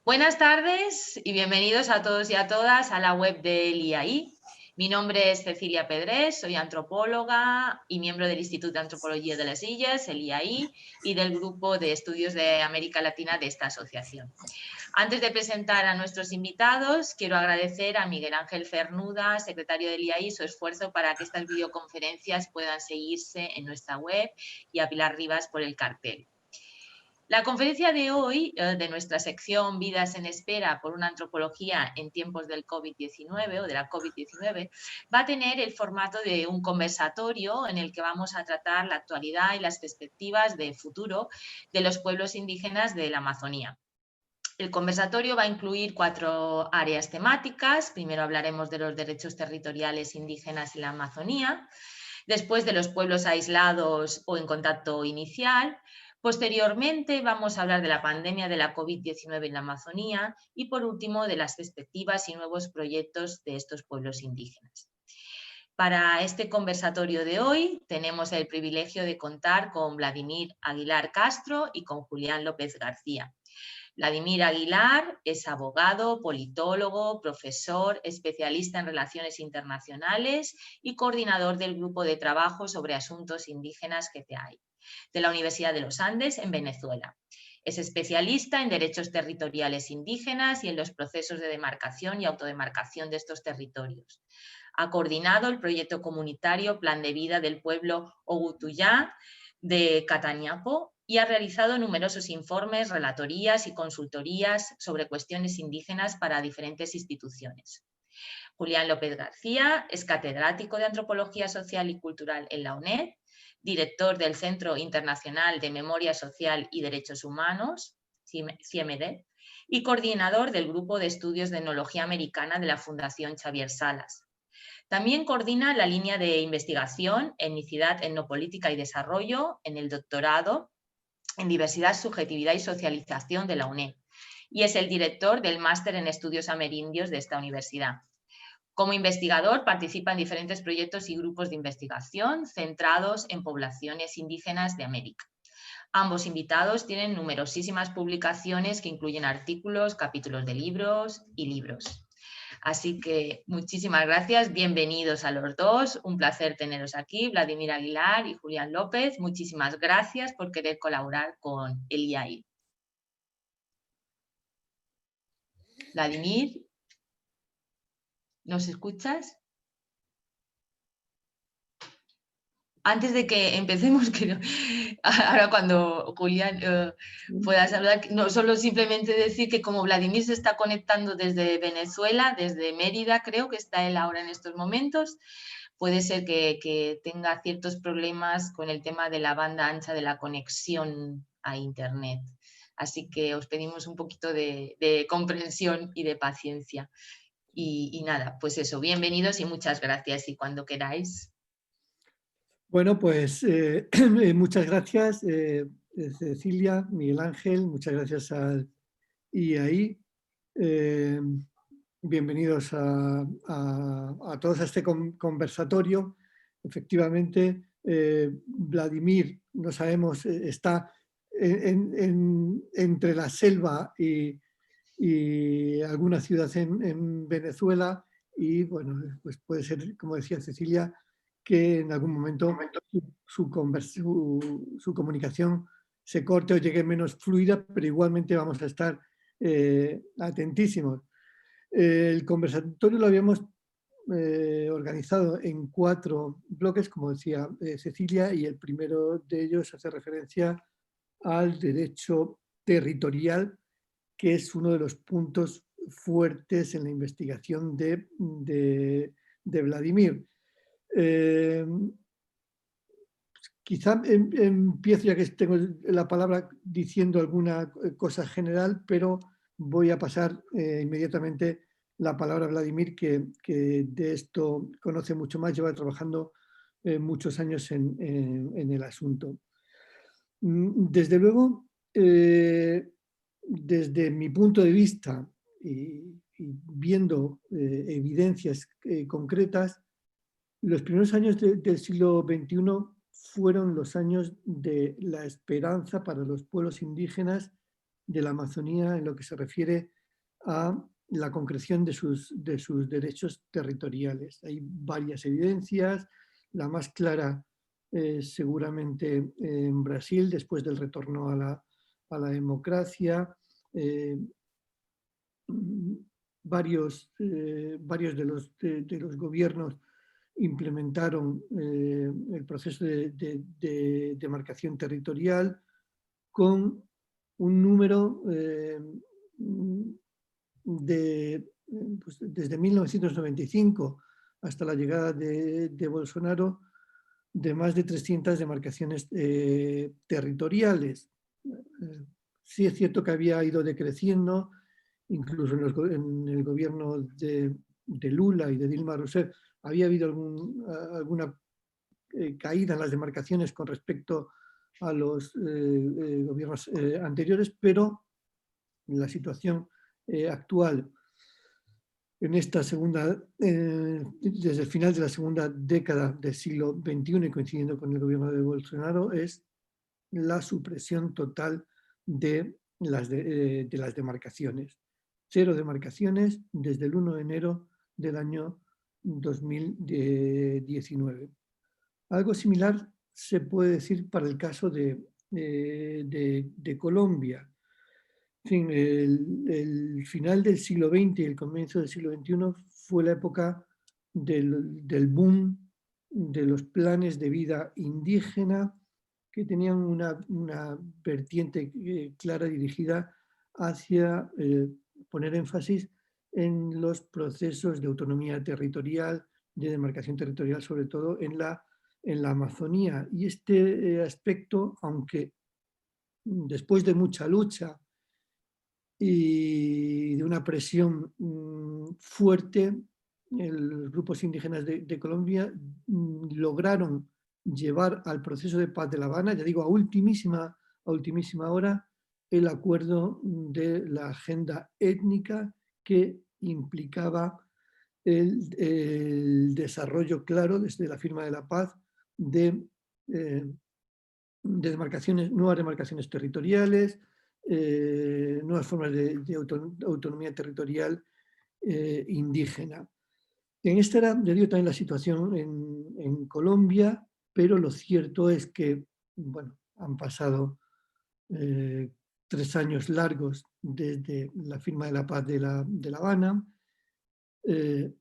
Buenas tardes y bienvenidos a todos y a todas a la web del IAI. Mi nombre es Cecilia Pedrés, soy antropóloga y miembro del Instituto de Antropología de las Illes, el IAI, y del Grupo de Estudios de América Latina de esta asociación. Antes de presentar a nuestros invitados, quiero agradecer a Miguel Ángel Cernuda, secretario del IAI, su esfuerzo para que estas videoconferencias puedan seguirse en nuestra web, y a Pilar Rivas por el cartel. La conferencia de hoy, de nuestra sección Vidas en Espera por una antropología en tiempos del COVID-19 o de la COVID-19, va a tener el formato de un conversatorio en el que vamos a tratar la actualidad y las perspectivas de futuro de los pueblos indígenas de la Amazonía. El conversatorio va a incluir 4 áreas temáticas. Primero hablaremos de los derechos territoriales indígenas en la Amazonía, después de los pueblos aislados o en contacto inicial. Posteriormente vamos a hablar de la pandemia de la COVID-19 en la Amazonía y, por último, de las perspectivas y nuevos proyectos de estos pueblos indígenas. Para este conversatorio de hoy tenemos el privilegio de contar con Vladimir Aguilar Castro y con Julián López García. Vladimir Aguilar es abogado, politólogo, profesor, especialista en relaciones internacionales y coordinador del Grupo de Trabajo sobre Asuntos Indígenas GTAI, de la Universidad de los Andes en Venezuela. Es especialista en derechos territoriales indígenas y en los procesos de demarcación y autodemarcación de estos territorios. Ha coordinado el proyecto comunitario Plan de Vida del Pueblo Ogutuyá de Catañapo y ha realizado numerosos informes, relatorías y consultorías sobre cuestiones indígenas para diferentes instituciones. Julián López García es catedrático de Antropología Social y Cultural en la UNED, director del Centro Internacional de Memoria Social y Derechos Humanos, CIEMED, y coordinador del Grupo de Estudios de Etnología Americana de la Fundación Xavier Salas. También coordina la línea de investigación Etnicidad, Etnopolítica y Desarrollo en el doctorado en Diversidad, Subjetividad y Socialización de la UNED y es el director del Máster en Estudios Amerindios de esta universidad. Como investigador participa en diferentes proyectos y grupos de investigación centrados en poblaciones indígenas de América. Ambos invitados tienen numerosísimas publicaciones que incluyen artículos, capítulos de libros y libros. Así que muchísimas gracias, bienvenidos a los dos, un placer teneros aquí, Vladimir Aguilar y Julián López, muchísimas gracias por querer colaborar con el IAI. Vladimir, ¿nos escuchas? Antes de que empecemos, ahora cuando Julián pueda saludar, no solo simplemente decir que como Vladimir se está conectando desde Venezuela, desde Mérida, creo que está él ahora en estos momentos, puede ser que tenga ciertos problemas con el tema de la banda ancha de la conexión a Internet. Así que os pedimos un poquito de comprensión y de paciencia. Y nada, pues eso, bienvenidos y muchas gracias. Y cuando queráis. Bueno, pues muchas gracias, Cecilia, Miguel Ángel, muchas gracias al IAI. Bienvenidos a todos a este conversatorio. Efectivamente, Vladimir, no sabemos, está entre la selva y alguna ciudad en Venezuela y, bueno, pues puede ser, como decía Cecilia, que en algún momento su comunicación se corte o llegue menos fluida, pero igualmente vamos a estar atentísimos. El conversatorio lo habíamos organizado en 4 bloques, como decía Cecilia, y el primero de ellos hace referencia al derecho territorial, que es uno de los puntos fuertes en la investigación de Vladimir. Quizá empiezo, ya que tengo la palabra, diciendo alguna cosa general, pero voy a pasar inmediatamente la palabra a Vladimir, que de esto conoce mucho más, lleva trabajando muchos años en el asunto. Desde luego, desde mi punto de vista y viendo evidencias concretas, los primeros años del siglo XXI fueron los años de la esperanza para los pueblos indígenas de la Amazonía en lo que se refiere a la concreción de sus derechos territoriales. Hay varias evidencias, la más clara seguramente en Brasil, después del retorno a la democracia. Varios de los gobiernos implementaron el proceso de demarcación territorial con un número pues, desde 1995 hasta la llegada de Bolsonaro, de más de 300 demarcaciones territoriales. Sí es cierto que había ido decreciendo, incluso en el gobierno de Lula y de Dilma Rousseff había habido alguna caída en las demarcaciones con respecto a los gobiernos anteriores, pero la situación actual en esta desde el final de la segunda década del siglo XXI y coincidiendo con el gobierno de Bolsonaro, es la supresión total de las demarcaciones. 0 demarcaciones desde el 1 de enero del año 2019. Algo similar se puede decir para el caso de Colombia. En fin, el final del siglo XX y el comienzo del siglo XXI fue la época del boom de los planes de vida indígena, que tenían una vertiente clara dirigida hacia poner énfasis en los procesos de autonomía territorial, de demarcación territorial, sobre todo en la Amazonía. Y este aspecto, aunque después de mucha lucha y de una presión fuerte, los grupos indígenas de Colombia lograron llevar al proceso de paz de La Habana, ya digo, a ultimísima hora, el acuerdo de la agenda étnica que implicaba el desarrollo claro desde la firma de la paz de demarcaciones, nuevas demarcaciones territoriales, nuevas formas de autonomía territorial indígena. En esta era, ya digo, también la situación en Colombia, pero lo cierto es que, bueno, han pasado 3 años largos desde la firma de la paz de La Habana,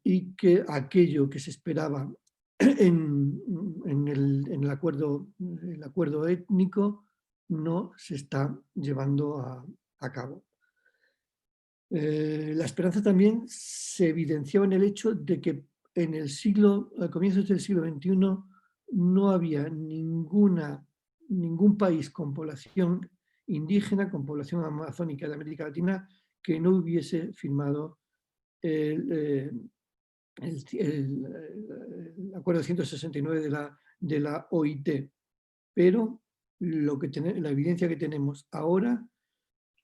y que aquello que se esperaba en el acuerdo étnico no se está llevando a cabo. La esperanza también se evidenciaba en el hecho de que a comienzos del siglo XXI no había ningún país con población indígena, con población amazónica de América Latina, que no hubiese firmado el acuerdo 169 de la OIT. Pero la evidencia que tenemos ahora,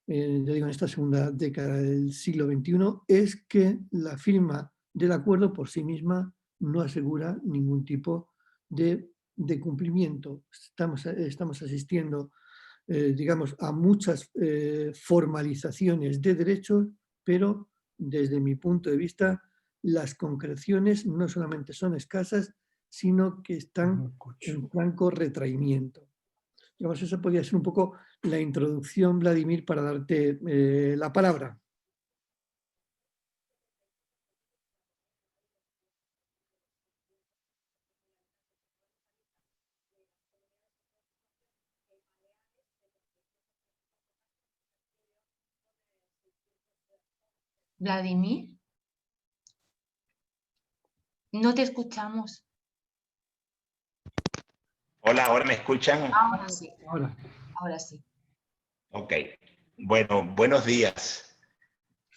ya digo, en esta segunda década del siglo XXI, es que la firma del acuerdo por sí misma no asegura ningún tipo de cumplimiento. Estamos asistiendo, digamos, a muchas formalizaciones de derechos, pero desde mi punto de vista, las concreciones no solamente son escasas, sino que están en franco retraimiento. Digamos, esa podría ser un poco la introducción, Vladimir, para darte la palabra. Vladimir, no te escuchamos. Hola, ¿ahora me escuchan? Ahora sí. Ahora sí. Ok. Bueno, buenos días.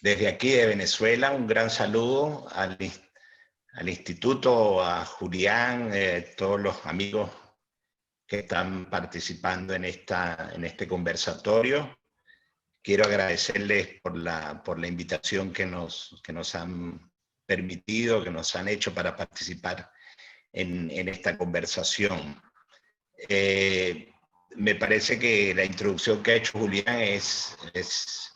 Desde aquí de Venezuela, un gran saludo al instituto, a Julián, todos los amigos que están participando en este conversatorio. Quiero agradecerles por la invitación que nos han permitido, que nos han hecho para participar en esta conversación. Me parece que la introducción que ha hecho Julián es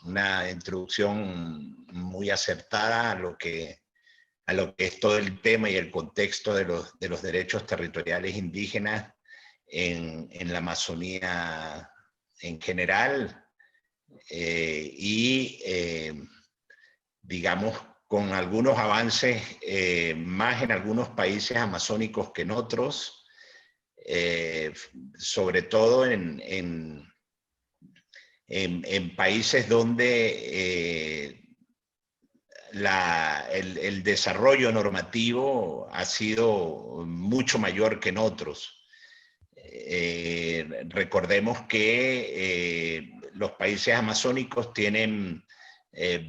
una introducción muy acertada a lo que es todo el tema y el contexto de los derechos territoriales indígenas en la Amazonía en general, digamos, con algunos avances más en algunos países amazónicos que en otros, sobre todo en países donde el desarrollo normativo ha sido mucho mayor que en otros. Recordemos que los países amazónicos tienen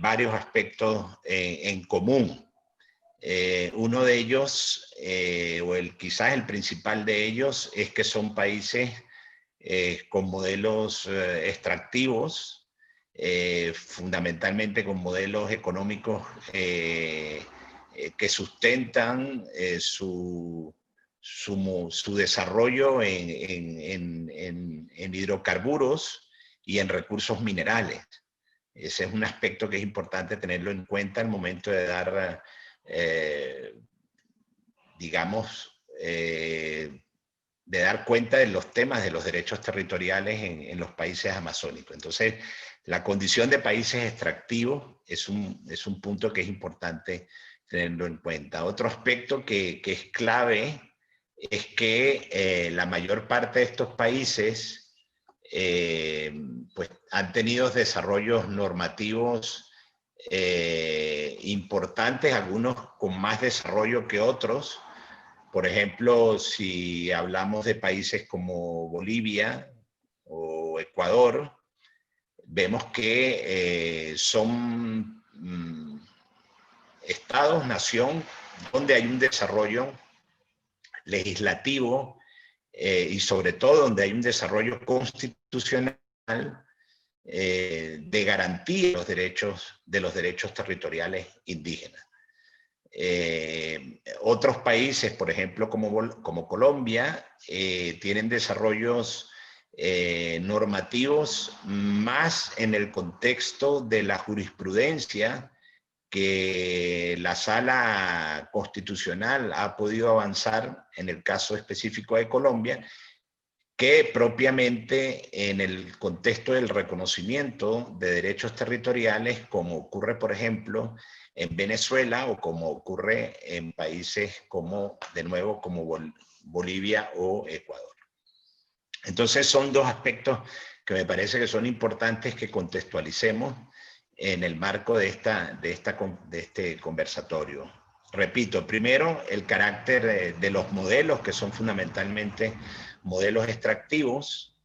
varios aspectos en común. Uno de ellos, quizás el principal de ellos, es que son países con modelos extractivos, fundamentalmente con modelos económicos que sustentan su desarrollo en hidrocarburos y en recursos minerales. Ese es un aspecto que es importante tenerlo en cuenta al momento de dar, digamos, de dar cuenta de los temas de los derechos territoriales en los países amazónicos. Entonces, la condición de países extractivos es un punto que es importante tenerlo en cuenta. Otro aspecto que es clave es que la mayor parte de estos países pues han tenido desarrollos normativos importantes, algunos con más desarrollo que otros. Por ejemplo, si hablamos de países como Bolivia o Ecuador, vemos que son estados, nación, donde hay un desarrollo legislativo y sobre todo donde hay un desarrollo constitucional de garantía de los derechos territoriales indígenas. Otros países, por ejemplo, como Colombia, tienen desarrollos normativos más en el contexto de la jurisprudencia que la Sala Constitucional ha podido avanzar en el caso específico de Colombia, que propiamente en el contexto del reconocimiento de derechos territoriales, como ocurre, por ejemplo, en Venezuela o como ocurre en países como, de nuevo, como Bolivia o Ecuador. Entonces son dos aspectos que me parece que son importantes que contextualicemos en el marco de este conversatorio. Repito, primero, el carácter de los modelos, que son fundamentalmente modelos extractivos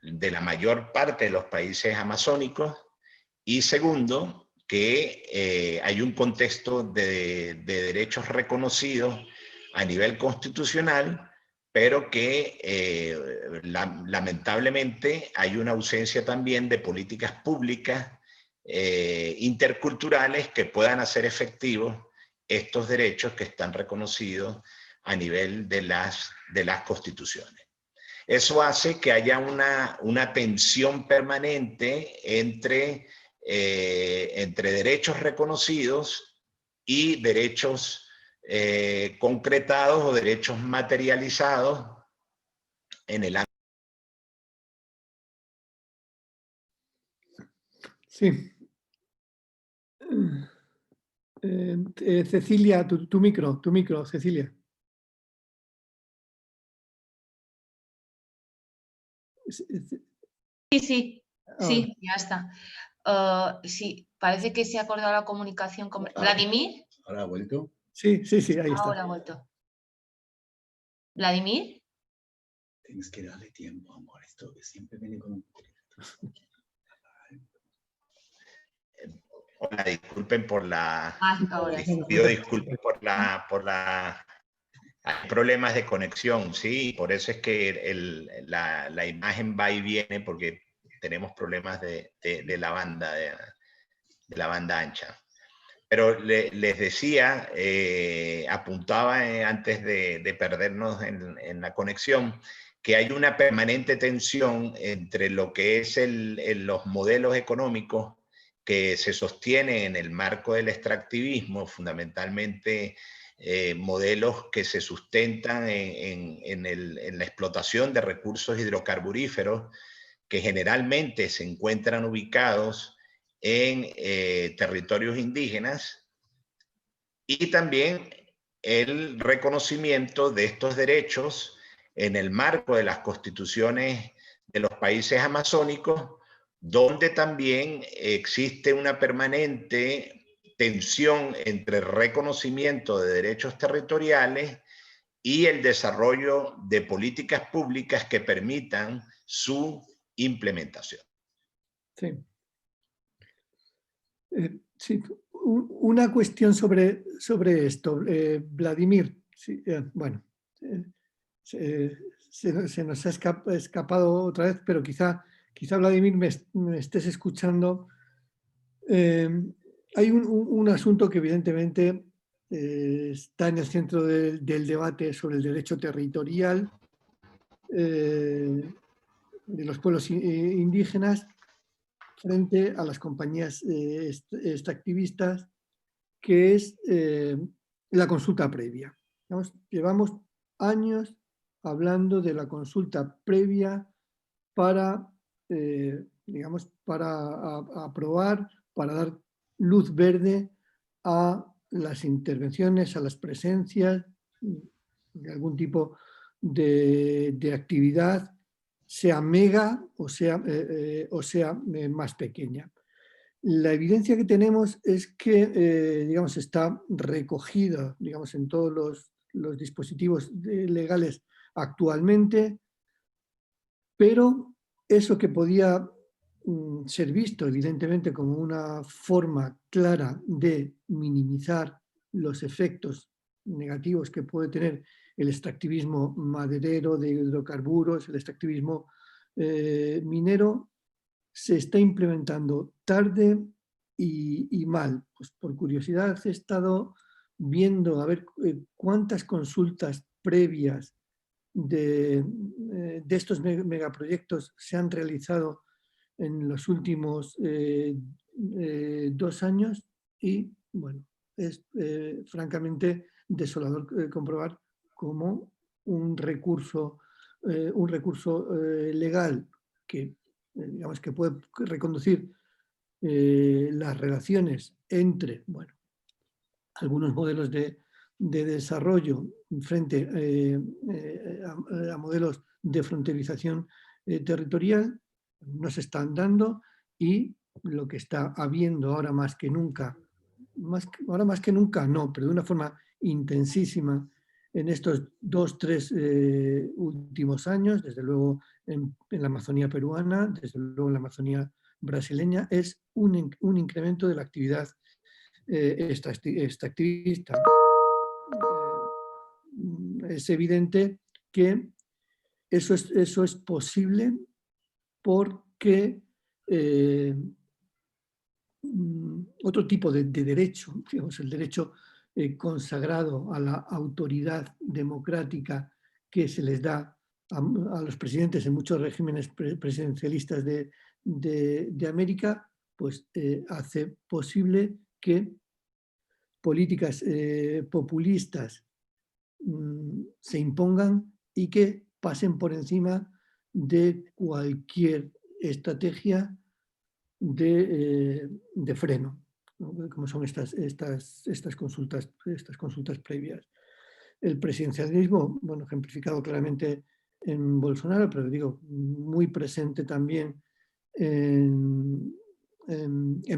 de la mayor parte de los países amazónicos, y segundo, que hay un contexto de derechos reconocidos a nivel constitucional, pero que lamentablemente hay una ausencia también de políticas públicas interculturales que puedan hacer efectivos estos derechos que están reconocidos a nivel de las constituciones. Eso hace que haya una tensión permanente entre derechos reconocidos y derechos concretados o derechos materializados en el ámbito. Sí. Cecilia, tu micro, Cecilia. Sí, ya está. Sí, parece que se ha acordado la comunicación con Vladimir. ¿Ahora ha vuelto? Sí, ahí está. Ahora ha vuelto. ¿Vladimir? Tienes que darle tiempo, amor. Esto siempre viene con un... Hola, disculpen por la... Ahora sí. Pido disculpas por la... Hay problemas de conexión, sí, por eso es que la imagen va y viene, porque tenemos problemas de la banda, de la banda ancha. Pero les decía, apuntaba antes de perdernos en la conexión, que hay una permanente tensión entre lo que es los modelos económicos que se sostienen en el marco del extractivismo, fundamentalmente modelos que se sustentan en la explotación de recursos hidrocarburíferos, que generalmente se encuentran ubicados en territorios indígenas, y también el reconocimiento de estos derechos en el marco de las constituciones de los países amazónicos, donde también existe una permanente tensión entre el reconocimiento de derechos territoriales y el desarrollo de políticas públicas que permitan su implementación. Sí. Sí, una cuestión sobre esto, Vladimir. Sí, bueno, se nos ha escapado otra vez, pero quizá Vladimir me estés escuchando. Hay un asunto que evidentemente está en el centro del debate sobre el derecho territorial de los pueblos indígenas frente a las compañías extractivistas, que es la consulta previa. Llevamos años hablando de la consulta previa para, digamos, para aprobar, para dar luz verde a las intervenciones, a las presencias de algún tipo de actividad, sea mega o sea más pequeña. La evidencia que tenemos es que digamos, está recogida, digamos, en todos los dispositivos legales actualmente, pero eso que podía ser visto evidentemente como una forma clara de minimizar los efectos negativos que puede tener el extractivismo maderero de hidrocarburos, el extractivismo minero, se está implementando tarde y mal. Pues por curiosidad he estado viendo a ver cuántas consultas previas de estos megaproyectos se han realizado en los últimos 2 años y, bueno, es francamente desolador comprobar cómo un recurso legal que, digamos, que puede reconducir las relaciones entre, bueno, algunos modelos de desarrollo frente a modelos de fronterización territorial, no se están dando, y lo que está habiendo ahora más que nunca, ahora más que nunca no, pero de una forma intensísima en estos 2-3 últimos años, desde luego en la Amazonía peruana, desde luego en la Amazonía brasileña, es un incremento de la actividad extractivista. Es evidente que eso es posible porque otro tipo de derecho, digamos, el derecho consagrado a la autoridad democrática que se les da a los presidentes en muchos regímenes presidencialistas de América, pues hace posible que políticas populistas se impongan y que pasen por encima de cualquier estrategia de freno, ¿no? Como son estas consultas previas. El presidencialismo, bueno, ejemplificado claramente en Bolsonaro, pero digo, muy presente también en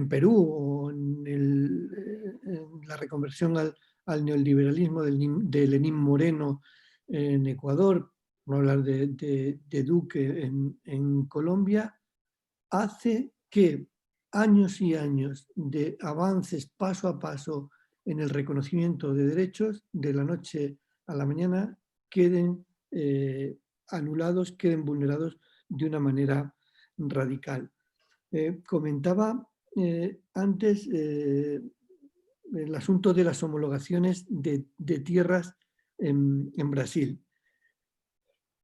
Perú, o en la reconversión al neoliberalismo de Lenín Moreno en Ecuador, por hablar de Duque en Colombia, hace que años y años de avances paso a paso en el reconocimiento de derechos, de la noche a la mañana, queden anulados, queden vulnerados de una manera radical. Comentaba antes el asunto de las homologaciones de tierras en Brasil.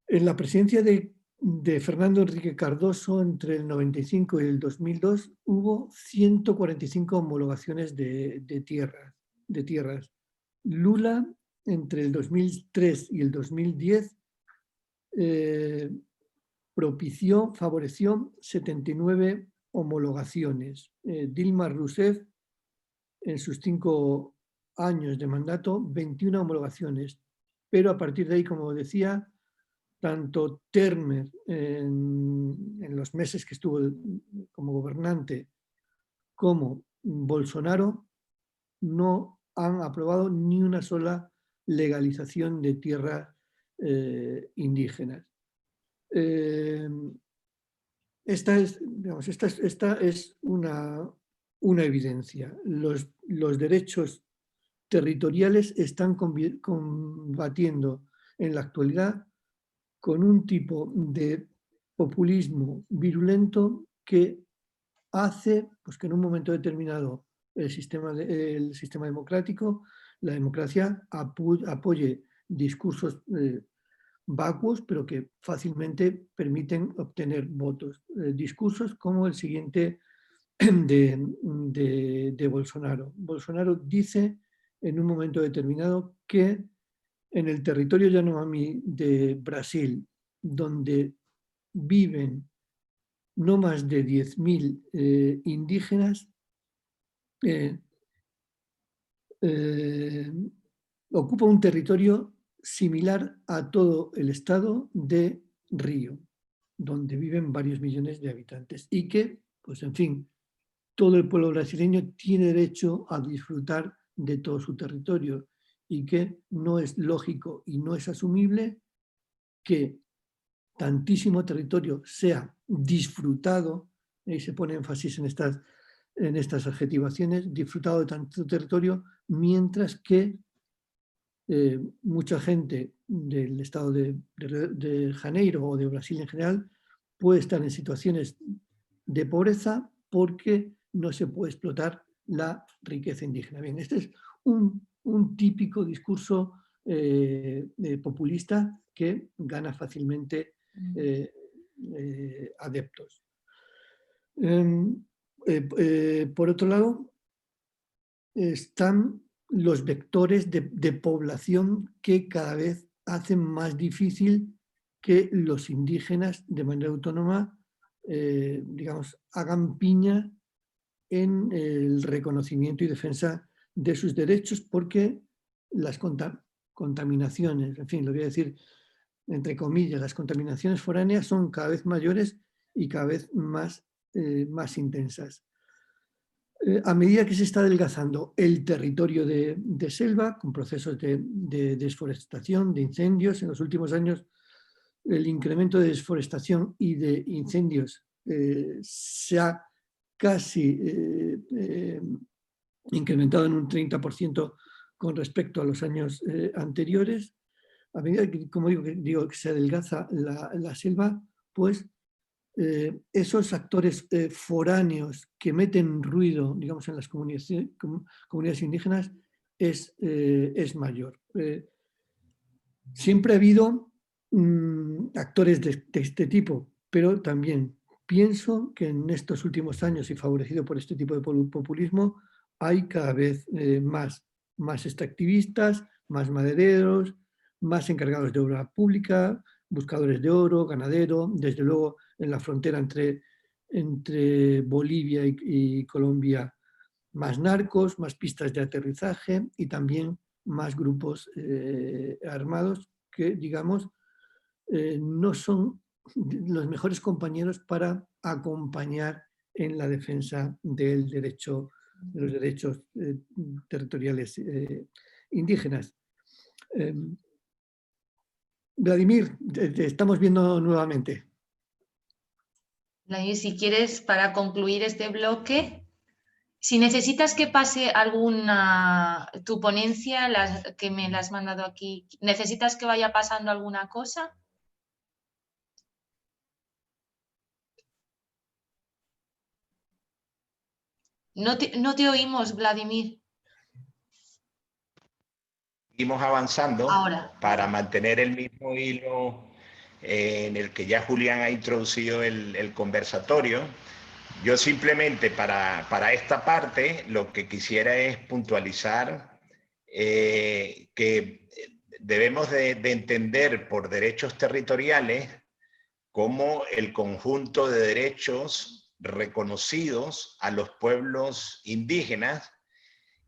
En la presidencia de de Fernando Enrique Cardoso entre el 95 y el 2002 hubo 145 homologaciones de tierras. Lula entre el 2003 y el 2010 favoreció 79 homologaciones. Dilma Rousseff en sus 5 años de mandato, 21 homologaciones. Pero a partir de ahí, como decía, tanto Temer en los meses que estuvo como gobernante como Bolsonaro no han aprobado ni una sola legalización de tierras indígenas. Esta es una evidencia. Los derechos territoriales están combatiendo en la actualidad con un tipo de populismo virulento que hace pues, que en un momento determinado el sistema democrático, la democracia, apoye discursos vacuos, pero que fácilmente permiten obtener votos. Discursos como el siguiente de Bolsonaro. Bolsonaro dice en un momento determinado que en el territorio Yanomami de Brasil, donde viven no más de 10.000 indígenas, ocupa un territorio similar a todo el estado de Río, donde viven varios millones de habitantes y que, pues en fin, todo el pueblo brasileño tiene derecho a disfrutar de todo su territorio y que no es lógico y no es asumible que tantísimo territorio sea disfrutado, y se pone énfasis en estas adjetivaciones, disfrutado de tanto territorio, mientras que mucha gente del estado de Janeiro o de Brasil en general puede estar en situaciones de pobreza porque no se puede explotar la riqueza indígena. Bien, este es un típico discurso populista que gana fácilmente adeptos. Por otro lado, están los vectores de población que cada vez hacen más difícil que los indígenas de manera autónoma, digamos, hagan piña en el reconocimiento y defensa de sus derechos, porque las contaminaciones, en fin, lo voy a decir entre comillas, las contaminaciones foráneas son cada vez mayores y cada vez más intensas. A medida que se está adelgazando el territorio de selva, con procesos de desforestación, de incendios, en los últimos años el incremento de desforestación y de incendios se ha casi incrementado en un 30% con respecto a los años anteriores. A medida que, como digo, que se adelgaza la selva, pues esos actores foráneos que meten ruido, digamos, en las comunidades indígenas es mayor. Siempre ha habido actores de este tipo, pero también pienso que en estos últimos años y favorecido por este tipo de populismo hay cada vez más extractivistas, más madereros, más encargados de obra pública, buscadores de oro, ganadero, desde luego en la frontera entre Bolivia y Colombia, más narcos, más pistas de aterrizaje y también más grupos armados que, digamos, no son los mejores compañeros para acompañar en la defensa de los derechos territoriales indígenas. Vladimir, te estamos viendo nuevamente. Vladimir, si quieres, para concluir este bloque, si necesitas que pase tu ponencia, que me la has mandado aquí, ¿necesitas que vaya pasando alguna cosa? No te oímos, Vladimir. Seguimos avanzando Ahora. para mantener el mismo hilo en el que ya Julián ha introducido el conversatorio. Yo simplemente para esta parte lo que quisiera es puntualizar que debemos de entender por derechos territoriales como el conjunto de derechos reconocidos a los pueblos indígenas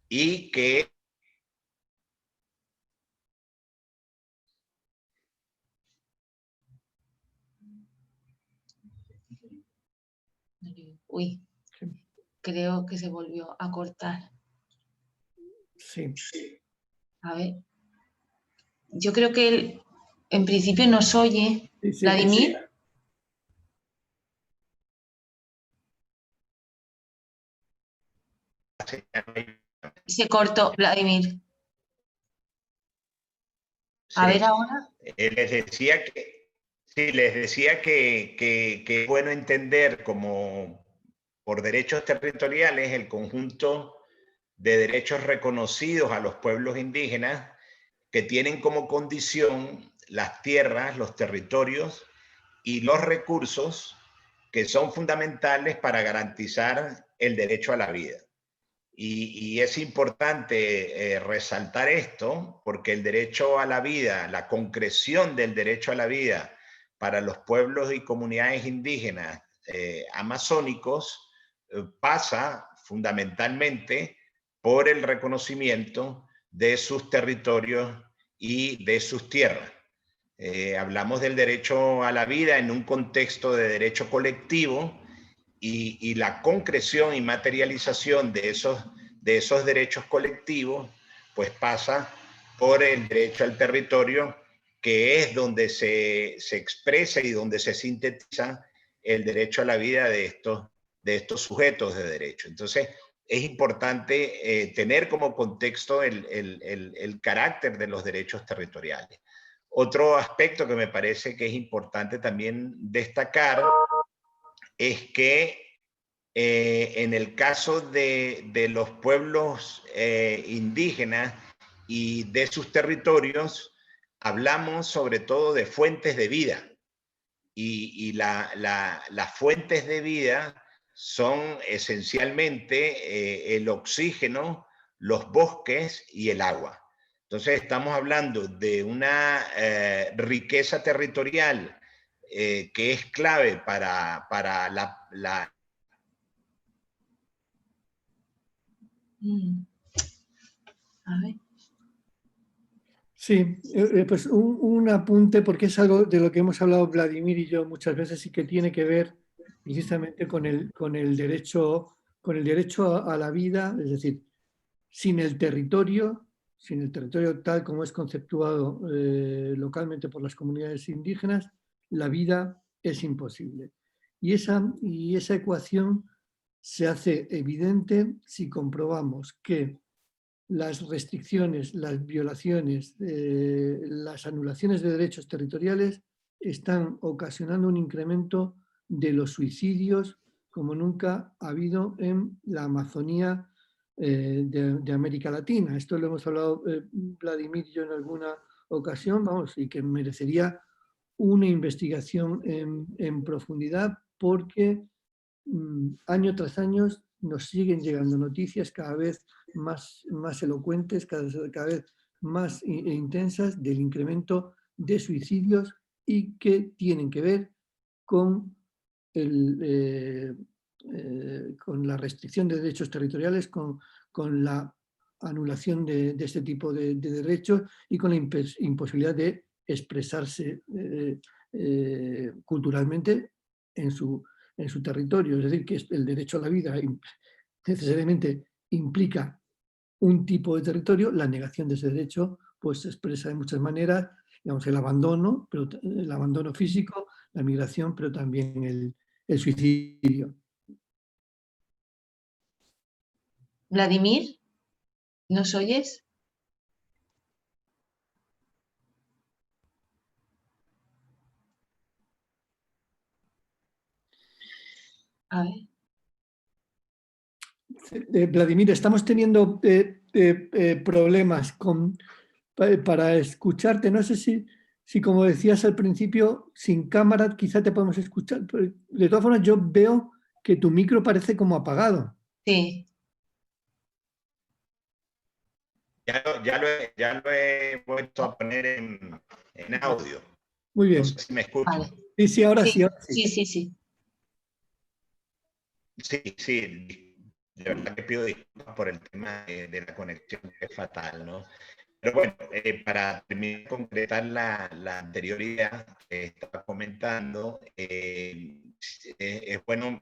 y que Uy, creo que se volvió a cortar. Sí. A ver. Yo creo que él, en principio, nos oye. Sí, sí. Vladimir. Se cortó, Vladimir. A ver ahora. Les decía que, sí, les decía que es bueno entender como por derechos territoriales el conjunto de derechos reconocidos a los pueblos indígenas que tienen como condición las tierras, los territorios y los recursos que son fundamentales para garantizar el derecho a la vida. Y es importante resaltar esto porque el derecho a la vida, la concreción del derecho a la vida para los pueblos y comunidades indígenas amazónicos pasa fundamentalmente por el reconocimiento de sus territorios y de sus tierras. Hablamos del derecho a la vida en un contexto de derecho colectivo y la concreción y materialización de esos derechos colectivos pues pasa por el derecho al territorio, que es donde se expresa y donde se sintetiza el derecho a la vida de estos sujetos de derecho. Entonces, es importante tener como contexto el carácter de los derechos territoriales. Otro aspecto que me parece que es importante también destacar es que en el caso de los pueblos indígenas y de sus territorios, hablamos sobre todo de fuentes de vida. Y las fuentes de vida son esencialmente el oxígeno, los bosques y el agua. Entonces estamos hablando de una riqueza territorial que es clave para la... A ver. Sí, pues un apunte, porque es algo de lo que hemos hablado Vladimir y yo muchas veces y que tiene que ver precisamente con el derecho a la vida, es decir, sin el territorio tal como es conceptuado localmente por las comunidades indígenas, la vida es imposible. Y esa ecuación se hace evidente si comprobamos que las restricciones, las violaciones, las anulaciones de derechos territoriales están ocasionando un incremento de los suicidios como nunca ha habido en la Amazonía de América Latina. Esto lo hemos hablado Vladimir y yo en alguna ocasión, vamos, y que merecería una investigación en profundidad porque año tras año nos siguen llegando noticias cada vez más elocuentes, cada vez más intensas del incremento de suicidios y que tienen que ver con, con la restricción de derechos territoriales, con la anulación de este tipo de derechos y con la imposibilidad de expresarse culturalmente en su territorio. Es decir, que el derecho a la vida necesariamente implica un tipo de territorio, la negación de ese derecho pues se expresa de muchas maneras, digamos, el abandono físico, la migración, pero también el suicidio. Vladimir, ¿nos oyes? A ver. Vladimir, estamos teniendo problemas para escucharte. No sé Sí, como decías al principio, sin cámara quizá te podemos escuchar, pero de todas formas yo veo que tu micro parece como apagado. Sí, Ya lo he vuelto a poner en audio. Muy No bien. sé si me escuchan. vale. Sí, sí, ahora sí, Sí, ahora sí. sí, sí, sí. Sí, sí. De verdad que pido disculpas por el tema de la conexión, que es fatal, ¿no? Pero bueno, para terminar de concretar la anterior idea que estaba comentando, es bueno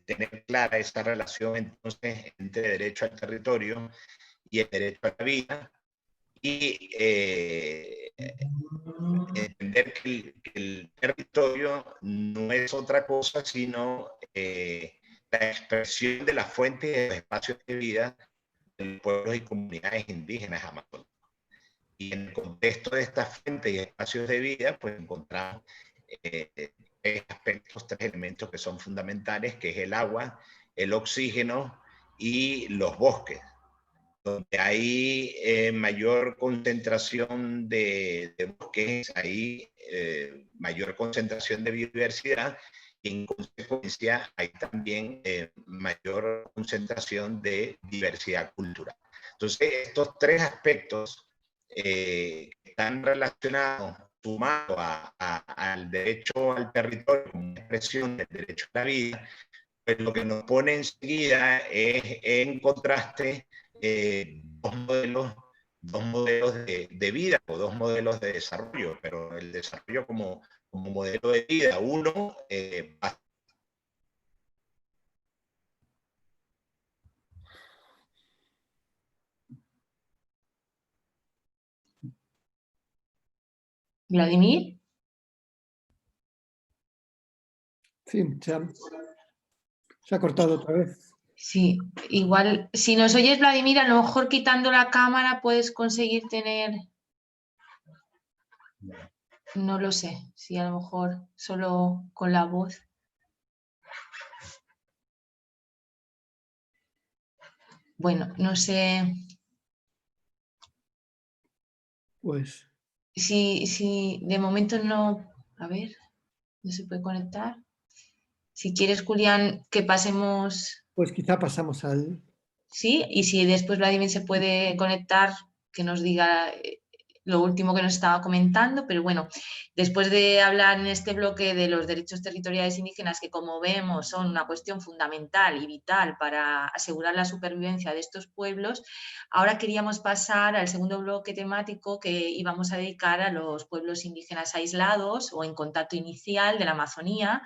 tener clara esa relación entonces entre derecho al territorio y el derecho a la vida, y entender que el territorio no es otra cosa sino la expresión de las fuentes y de los espacios de vida de los pueblos y comunidades indígenas amazónicas. Y en el contexto de estas fuentes y espacios de vida, pues encontramos tres aspectos, tres elementos que son fundamentales, que es el agua, el oxígeno y los bosques, donde hay mayor concentración de bosques, hay mayor concentración de biodiversidad, y en consecuencia hay también mayor concentración de diversidad cultural. Entonces, estos tres aspectos están relacionados, sumados al derecho al territorio como una expresión del derecho a la vida, pues lo que nos pone enseguida es en contraste dos modelos de vida o dos modelos de desarrollo, pero el desarrollo como modelo de vida, uno Vladimir. Sí, se ha cortado otra vez. Sí, igual, si nos oyes, Vladimir, a lo mejor quitando la cámara puedes conseguir tener, no lo sé, si a lo mejor solo con la voz. Bueno, no sé Pues, si de momento no, a ver, no se puede conectar. Si quieres, Julián, que pasemos, pues quizá pasamos al... sí, y si después Vladimir se puede conectar, que nos diga lo último que nos estaba comentando, pero bueno, después de hablar en este bloque de los derechos territoriales indígenas, que como vemos son una cuestión fundamental y vital para asegurar la supervivencia de estos pueblos, ahora queríamos pasar al segundo bloque temático que íbamos a dedicar a los pueblos indígenas aislados o en contacto inicial de la Amazonía,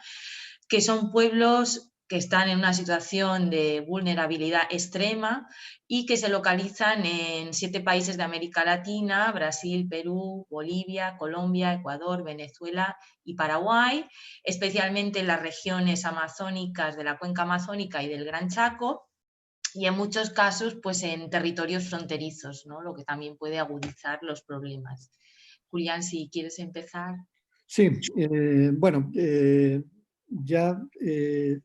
que son pueblos que están en una situación de vulnerabilidad extrema y que se localizan en 7 países de América Latina: Brasil, Perú, Bolivia, Colombia, Ecuador, Venezuela y Paraguay, especialmente en las regiones amazónicas de la cuenca amazónica y del Gran Chaco, y en muchos casos pues en territorios fronterizos, ¿no? Lo que también puede agudizar los problemas. Julián, si quieres empezar. Sí, bueno, ya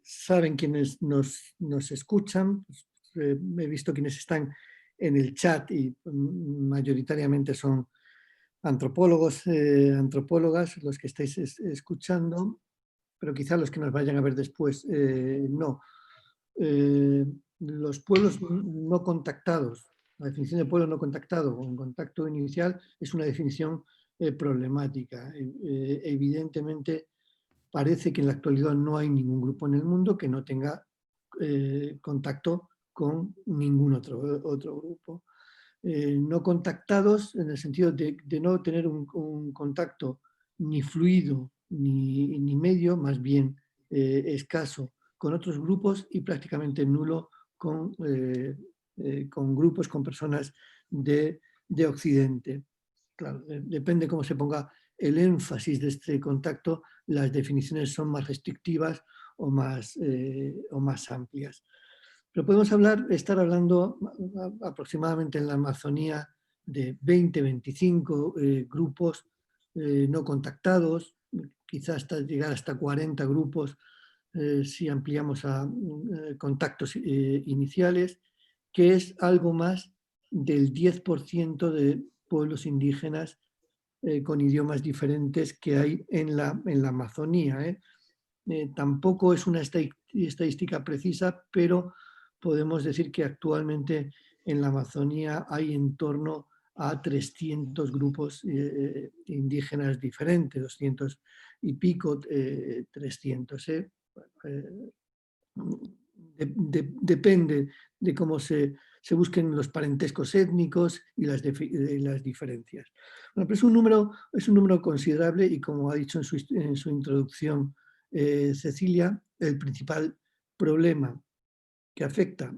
saben quienes nos escuchan, pues, he visto quienes están en el chat y mayoritariamente son antropólogos, antropólogas los que estáis escuchando, pero quizá los que nos vayan a ver después no. Los pueblos no contactados, la definición de pueblo no contactado o en contacto inicial es una definición problemática. Evidentemente, parece que en la actualidad no hay ningún grupo en el mundo que no tenga contacto con ningún otro grupo. No contactados en el sentido de no tener un contacto ni fluido ni medio, más bien escaso con otros grupos y prácticamente nulo con grupos, con personas de Occidente. Claro, depende cómo se ponga el énfasis de este contacto, las definiciones son más restrictivas o más amplias. Pero podemos estar hablando aproximadamente en la Amazonía de 20-25 grupos no contactados, quizás llegar hasta 40 grupos si ampliamos a contactos iniciales, que es algo más del 10% de pueblos indígenas con idiomas diferentes que hay en la Amazonía. Tampoco es una estadística precisa, pero podemos decir que actualmente en la Amazonía hay en torno a 300 grupos indígenas diferentes, 200 y pico, 300. Depende de cómo se busquen los parentescos étnicos y las diferencias. Bueno, pero es un número considerable y, como ha dicho en su introducción Cecilia, el principal problema que afecta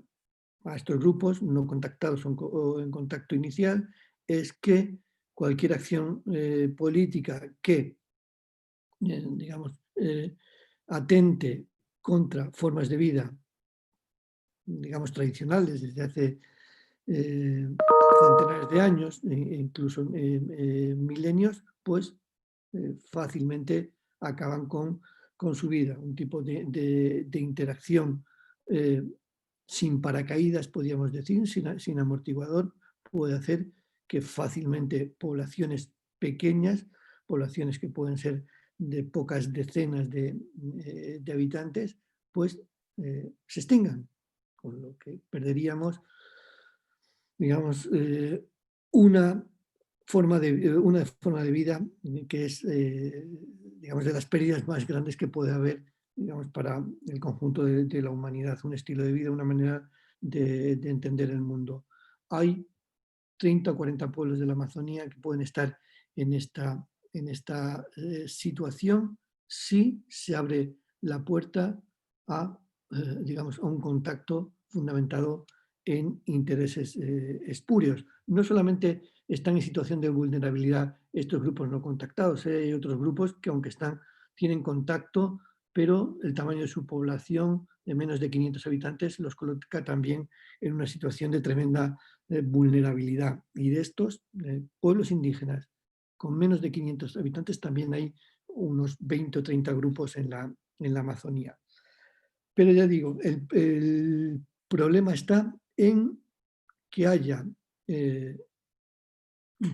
a estos grupos no contactados o en contacto inicial es que cualquier acción política que, digamos, atente contra formas de vida, digamos, tradicionales desde hace centenares de años, incluso milenios, pues fácilmente acaban con su vida. Un tipo de interacción sin paracaídas, podríamos decir, sin amortiguador, puede hacer que fácilmente poblaciones pequeñas, poblaciones que pueden ser de pocas decenas de habitantes, pues se extingan, con lo que perderíamos, digamos, una forma de vida que es, digamos, de las pérdidas más grandes que puede haber, digamos, para el conjunto de la humanidad, un estilo de vida, una manera de entender el mundo. Hay 30 o 40 pueblos de la Amazonía que pueden estar en esta situación si se abre la puerta a, digamos, a un contacto fundamentado en intereses espurios. No solamente están en situación de vulnerabilidad estos grupos no contactados, hay otros grupos que, aunque tienen contacto, pero el tamaño de su población, de menos de 500 habitantes, los coloca también en una situación de tremenda vulnerabilidad. Y de estos pueblos indígenas con menos de 500 habitantes también hay unos 20 o 30 grupos en la Amazonía. Pero ya digo, el problema está en que haya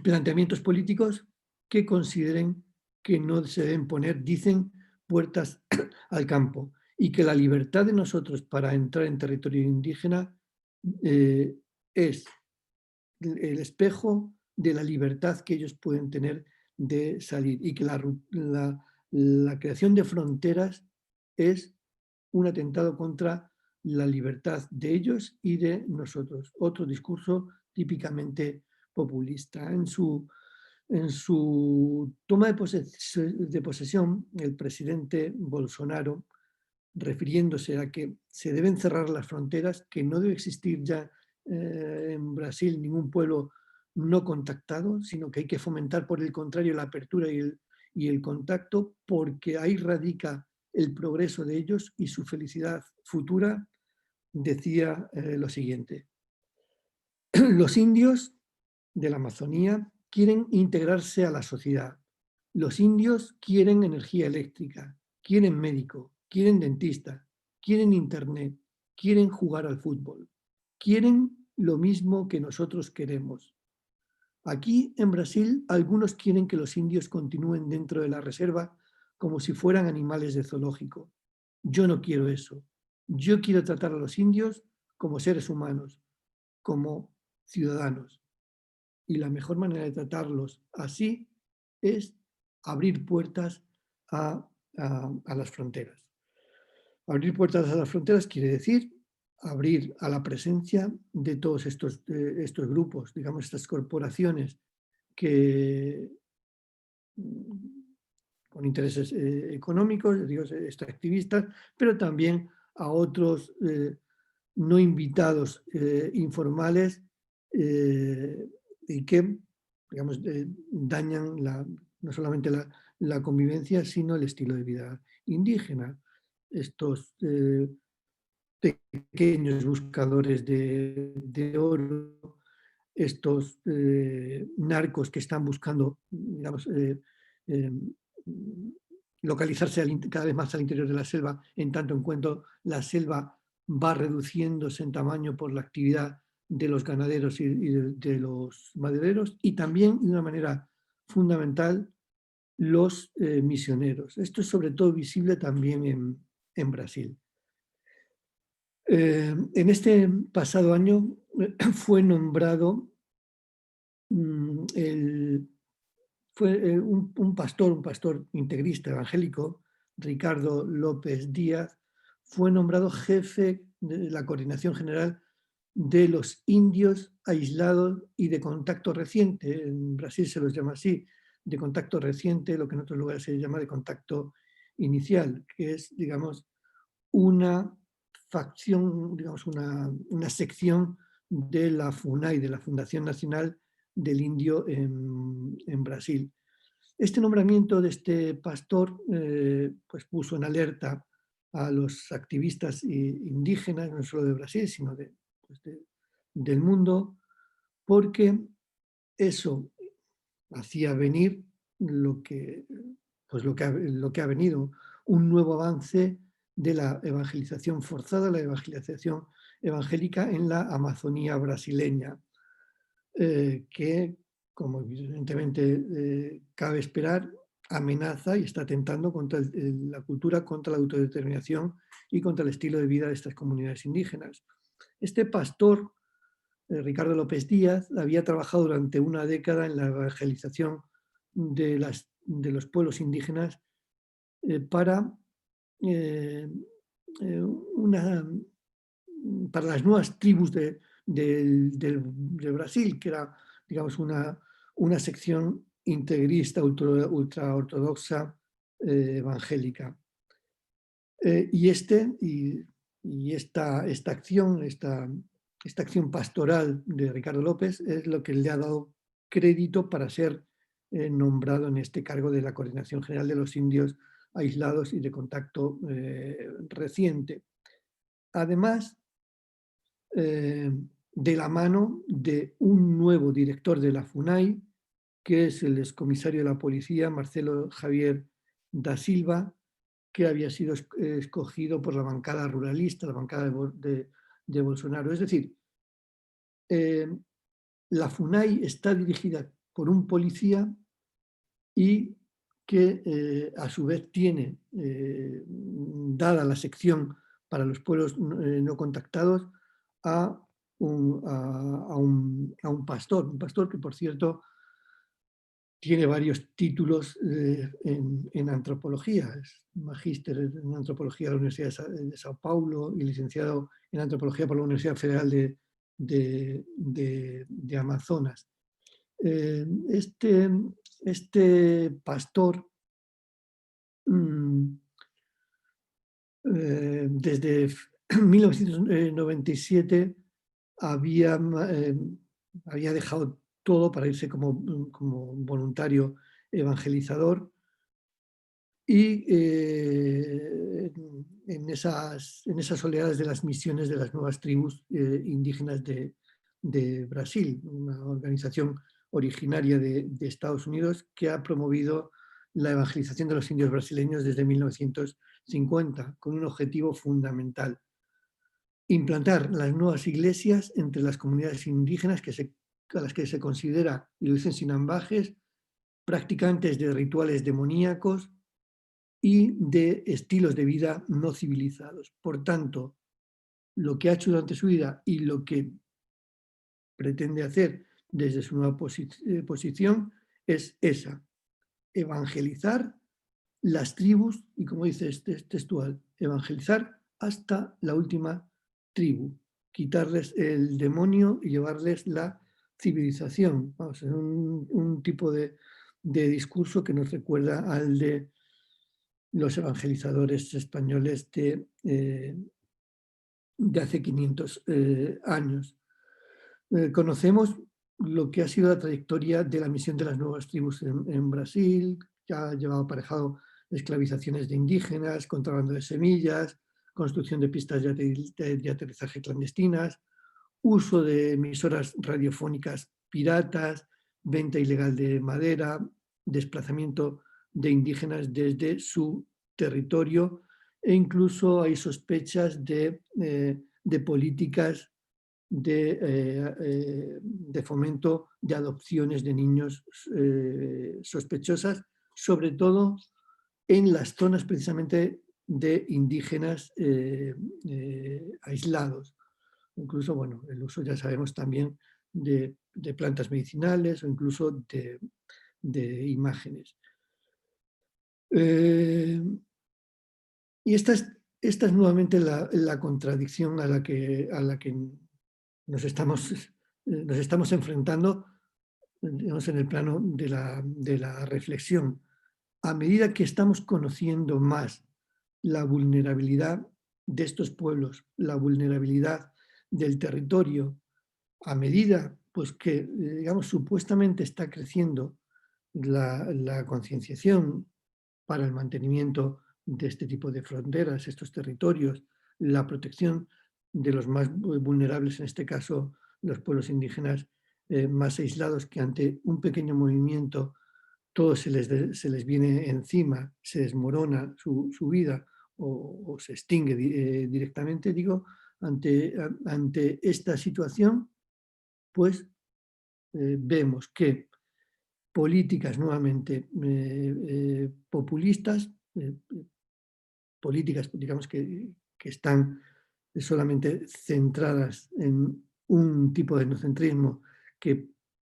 planteamientos políticos que consideren que no se deben poner, dicen, puertas al campo, y que la libertad de nosotros para entrar en territorio indígena es el espejo de la libertad que ellos pueden tener de salir, y que la creación de fronteras es un atentado contra la libertad de ellos y de nosotros. Otro discurso típicamente populista. En su toma de posesión, el presidente Bolsonaro, refiriéndose a que se deben cerrar las fronteras, que no debe existir ya en Brasil ningún pueblo no contactado, sino que hay que fomentar, por el contrario, la apertura y el contacto, porque ahí radica el progreso de ellos y su felicidad futura. Decía lo siguiente: los indios de la Amazonía quieren integrarse a la sociedad. Los indios quieren energía eléctrica, quieren médico, quieren dentista, quieren internet, quieren jugar al fútbol. Quieren lo mismo que nosotros queremos. Aquí en Brasil, algunos quieren que los indios continúen dentro de la reserva como si fueran animales de zoológico. Yo no quiero eso. Yo quiero tratar a los indios como seres humanos, como ciudadanos. Y la mejor manera de tratarlos así es abrir puertas a las fronteras. Abrir puertas a las fronteras quiere decir abrir a la presencia de todos estos grupos, digamos, estas corporaciones que con intereses económicos, digo, extractivistas, pero también a otros no invitados informales y que, digamos, dañan no solamente la convivencia, sino el estilo de vida indígena. Estos pequeños buscadores de oro, estos narcos que están buscando, digamos, localizarse cada vez más al interior de la selva, en tanto en cuanto la selva va reduciéndose en tamaño por la actividad de los ganaderos y de los madereros, y también de una manera fundamental los misioneros. Esto es sobre todo visible también en Brasil. En este pasado año fue nombrado un pastor integrista evangélico, Ricardo López Díaz, fue nombrado jefe de la Coordinación General de los Indios Aislados y de Contacto Reciente. En Brasil se los llama así, de contacto reciente, lo que en otros lugares se llama de contacto inicial, que es, digamos, una facción, digamos, una sección de la FUNAI, de la Fundación Nacional del Indio en Brasil. Este nombramiento de este pastor pues puso en alerta a los activistas indígenas, no solo de Brasil, sino del mundo, porque eso hacía venir lo que ha venido, un nuevo avance de la evangelización forzada, la evangelización evangélica en la Amazonía brasileña, que, como evidentemente cabe esperar, amenaza y está atentando contra la cultura, contra la autodeterminación y contra el estilo de vida de estas comunidades indígenas. Este pastor, Ricardo López Díaz, había trabajado durante una década en la evangelización de los pueblos indígenas para las nuevas tribus de Brasil, que era, digamos, una sección integrista, ultra ortodoxa, evangélica. Y esta acción pastoral de Ricardo López es lo que le ha dado crédito para ser nombrado en este cargo de la Coordinación General de los Indios Aislados y de Contacto Reciente. Además, de la mano de un nuevo director de la FUNAI, que es el excomisario de la policía, Marcelo Javier da Silva, que había sido escogido por la bancada ruralista, la bancada de Bolsonaro. Es decir, la FUNAI está dirigida por un policía y que a su vez tiene, dada la sección para los pueblos no contactados, a un pastor que, por cierto, tiene varios títulos en antropología. Es magíster en antropología de la Universidad de Sao Paulo y licenciado en antropología por la Universidad Federal de Amazonas. Este pastor, desde 1997 había dejado todo para irse como voluntario evangelizador, y en esas oleadas de las misiones de las nuevas tribus indígenas de Brasil, una organización originaria de Estados Unidos que ha promovido la evangelización de los indios brasileños desde 1950, con un objetivo fundamental: implantar las nuevas iglesias entre las comunidades indígenas a las que se considera, y lo dicen sin ambajes, practicantes de rituales demoníacos y de estilos de vida no civilizados. Por tanto, lo que ha hecho durante su vida y lo que pretende hacer desde su nueva posición es esa: evangelizar las tribus, y como dice textual, evangelizar hasta la última tribu, quitarles el demonio y llevarles la civilización. Vamos, es un tipo de discurso que nos recuerda al de los evangelizadores españoles de hace 500 años. Conocemos lo que ha sido la trayectoria de la misión de las nuevas tribus en Brasil, que ha llevado aparejado esclavizaciones de indígenas, contrabando de semillas, construcción de pistas de aterrizaje clandestinas, uso de emisoras radiofónicas piratas, venta ilegal de madera, desplazamiento de indígenas desde su territorio, e incluso hay sospechas de políticas de fomento de adopciones de niños sospechosas, sobre todo en las zonas precisamente de indígenas aislados. Incluso, bueno, el uso ya sabemos también de plantas medicinales o incluso de imágenes. Y esta es nuevamente la contradicción a la que nos estamos enfrentando, digamos, en el plano de la reflexión. A medida que estamos conociendo más la vulnerabilidad de estos pueblos, la vulnerabilidad del territorio, a medida pues, que, digamos, supuestamente está creciendo la concienciación para el mantenimiento de este tipo de fronteras, estos territorios, la protección de los más vulnerables, en este caso los pueblos indígenas más aislados, que ante un pequeño movimiento todo se les viene encima, se desmorona su vida o se extingue directamente, digo, ante esta situación, pues vemos que políticas nuevamente populistas, políticas, digamos, que están solamente centradas en un tipo de etnocentrismo que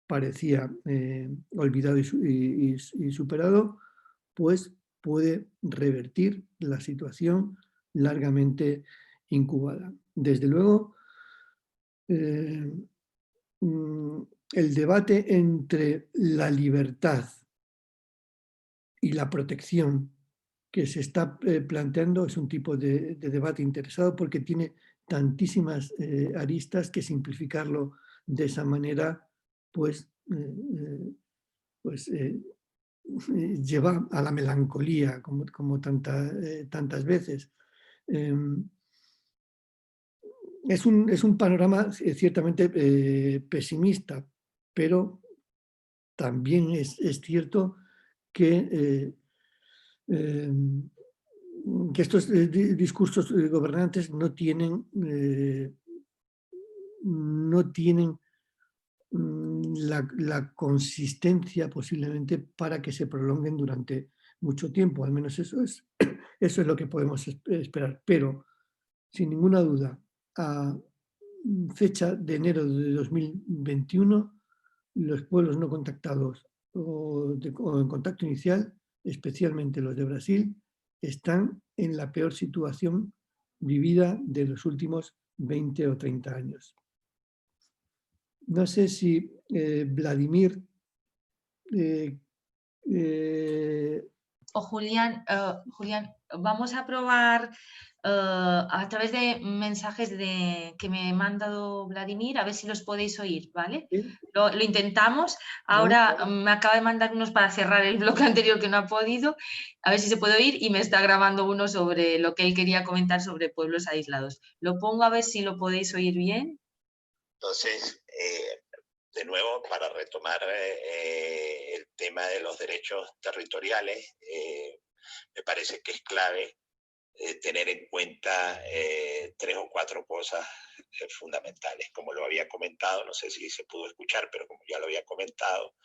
parecía olvidado y superado, pues puede revertir la situación largamente incubada. Desde luego, el debate entre la libertad y la protección que se está planteando es un tipo de debate interesado porque tiene tantísimas aristas que simplificarlo de esa manera pues lleva a la melancolía como tantas veces. Es un panorama ciertamente pesimista, pero también es cierto que estos discursos gobernantes no tienen la consistencia posiblemente para que se prolonguen durante mucho tiempo. Al menos eso es lo que podemos esperar. Pero, sin ninguna duda, a fecha de enero de 2021, los pueblos no contactados o en contacto inicial, especialmente los de Brasil, están en la peor situación vivida de los últimos 20 o 30 años. No sé si Vladimir o Julián, vamos a probar a través de mensajes que me ha mandado Vladimir, a ver si los podéis oír, ¿vale? Lo intentamos. Ahora me acaba de mandar unos para cerrar el bloque anterior que no ha podido, a ver si se puede oír, y me está grabando uno sobre lo que él quería comentar sobre pueblos aislados. Lo pongo a ver si lo podéis oír bien. Entonces, de nuevo, para retomar el tema de los derechos territoriales, me parece que es clave tener en cuenta 3 o 4 cosas fundamentales. Como lo había comentado, no sé si se pudo escuchar, pero como ya lo había comentado,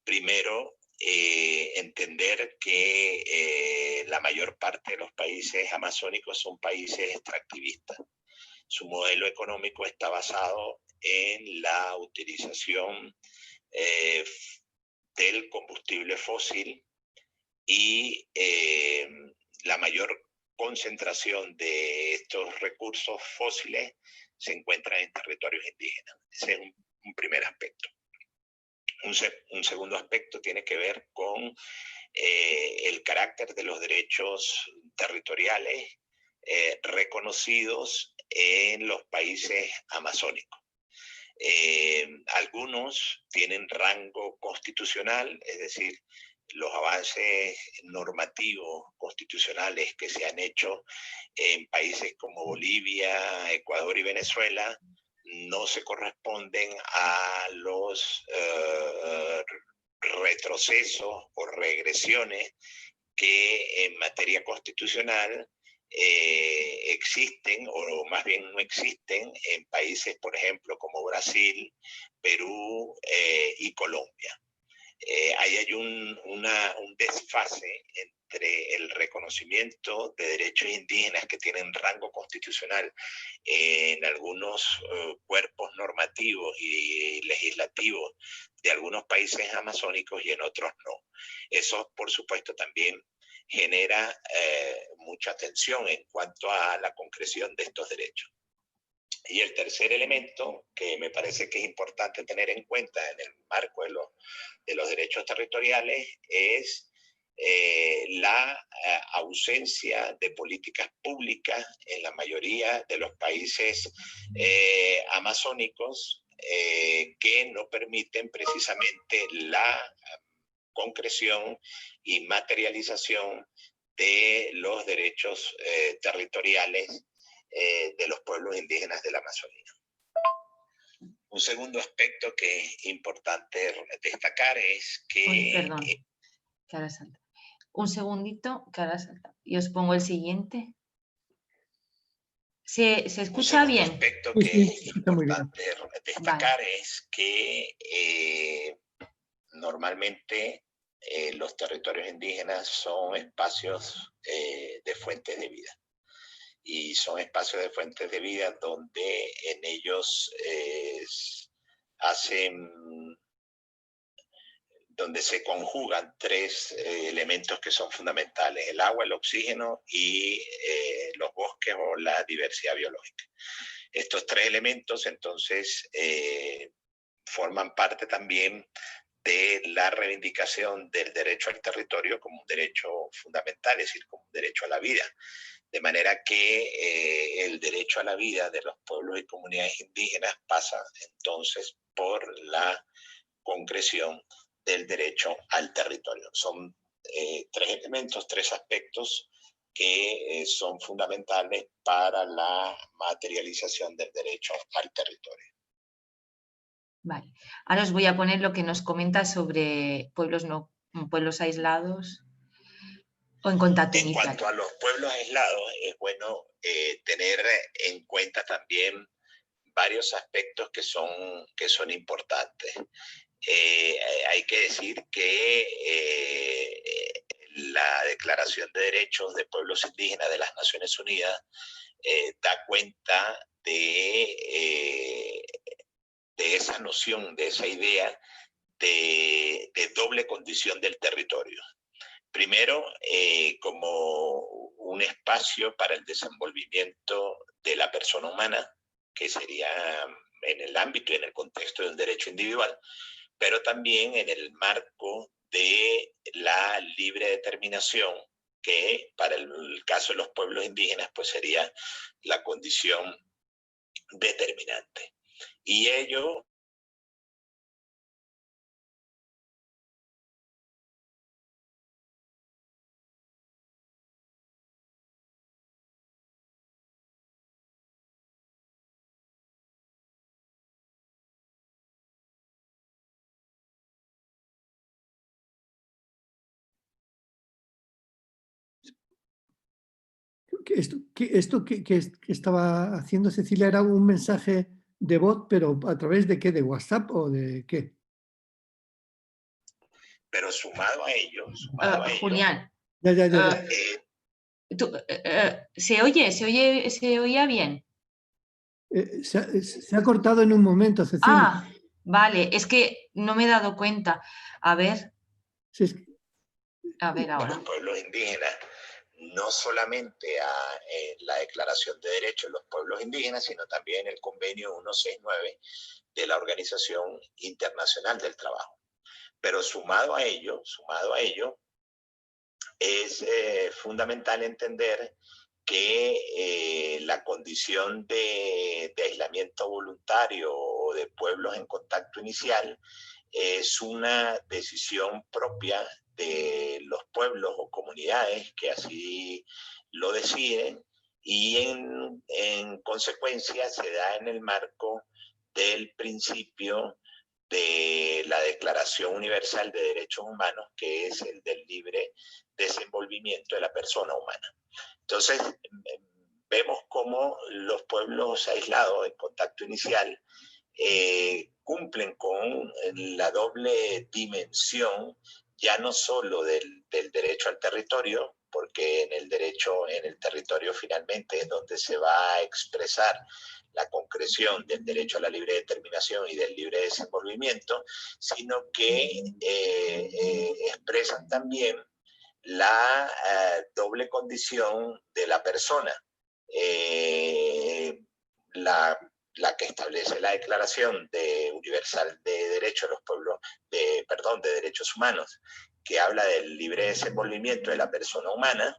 primero, entender que la mayor parte de los países amazónicos son países extractivistas. Su modelo económico está basado en la utilización del combustible fósil y la mayor concentración de estos recursos fósiles se encuentra en territorios indígenas. Ese es un primer aspecto. Un segundo aspecto tiene que ver con el carácter de los derechos territoriales reconocidos en los países amazónicos. Algunos tienen rango constitucional, es decir, los avances normativos constitucionales que se han hecho en países como Bolivia, Ecuador y Venezuela no se corresponden a los retrocesos o regresiones que en materia constitucional existen, o más bien no existen, en países, por ejemplo, como Brasil, Perú y Colombia. Ahí hay un desfase entre el reconocimiento de derechos indígenas que tienen rango constitucional en algunos cuerpos normativos y legislativos de algunos países amazónicos y en otros no. Eso, por supuesto, también genera mucha tensión en cuanto a la concreción de estos derechos. Y el tercer elemento que me parece que es importante tener en cuenta en el marco de los derechos territoriales es la ausencia de políticas públicas en la mayoría de los países amazónicos que no permiten precisamente la concreción y materialización de los derechos territoriales de los pueblos indígenas de la Amazonía. Un segundo aspecto que es importante destacar es que... Uy, perdón, que ahora salta. Un segundito, que ahora salta. Y os pongo el siguiente. ¿Se escucha bien? Un aspecto que es importante destacar es que normalmente los territorios indígenas son espacios de fuentes de vida. Y son espacios de fuentes de vida donde en ellos donde se conjugan tres elementos que son fundamentales: el agua, el oxígeno y los bosques o la diversidad biológica. Estos tres elementos entonces forman parte también de la reivindicación del derecho al territorio como un derecho fundamental, es decir, como un derecho a la vida. De manera que el derecho a la vida de los pueblos y comunidades indígenas pasa entonces por la concreción del derecho al territorio. Son tres elementos, tres aspectos que son fundamentales para la materialización del derecho al territorio. Vale. Ahora os voy a poner lo que nos comenta sobre pueblos aislados o en contacto inicial. En cuanto a los pueblos aislados, es bueno tener en cuenta también varios aspectos que son importantes. Hay que decir que la Declaración de Derechos de Pueblos Indígenas de las Naciones Unidas da cuenta de esa noción, de esa idea de doble condición del territorio. Primero, como un espacio para el desenvolvimiento de la persona humana, que sería en el ámbito y en el contexto del derecho individual, pero también en el marco de la libre determinación, que para el caso de los pueblos indígenas pues sería la condición determinante. Y ello Esto que estaba haciendo Cecilia era un mensaje de voz, pero ¿a través de qué? ¿De WhatsApp o de qué? Pero sumado a ello, Julián, Ya. ¿se oía bien? Se ha cortado en un momento, Cecilia. Ah, vale, es que no me he dado cuenta. A ver, ahora. Los pueblos indígenas, no solamente a la Declaración de Derechos de los Pueblos Indígenas, sino también el Convenio 169 de la Organización Internacional del Trabajo. Pero sumado a ello, es fundamental entender que la condición de aislamiento voluntario o de pueblos en contacto inicial es una decisión propia de los pueblos o comunidades que así lo deciden, y en consecuencia se da en el marco del principio de la Declaración Universal de Derechos Humanos, que es el del libre desenvolvimiento de la persona humana. Entonces, vemos cómo los pueblos aislados en contacto inicial cumplen con la doble dimensión, ya no solo del derecho al territorio, porque en el territorio finalmente es donde se va a expresar la concreción del derecho a la libre determinación y del libre desenvolvimiento, sino que expresan también la doble condición de la persona. La que establece la Declaración Universal de Derechos de los Pueblos, de Derechos Humanos, que habla del libre desenvolvimiento de la persona humana,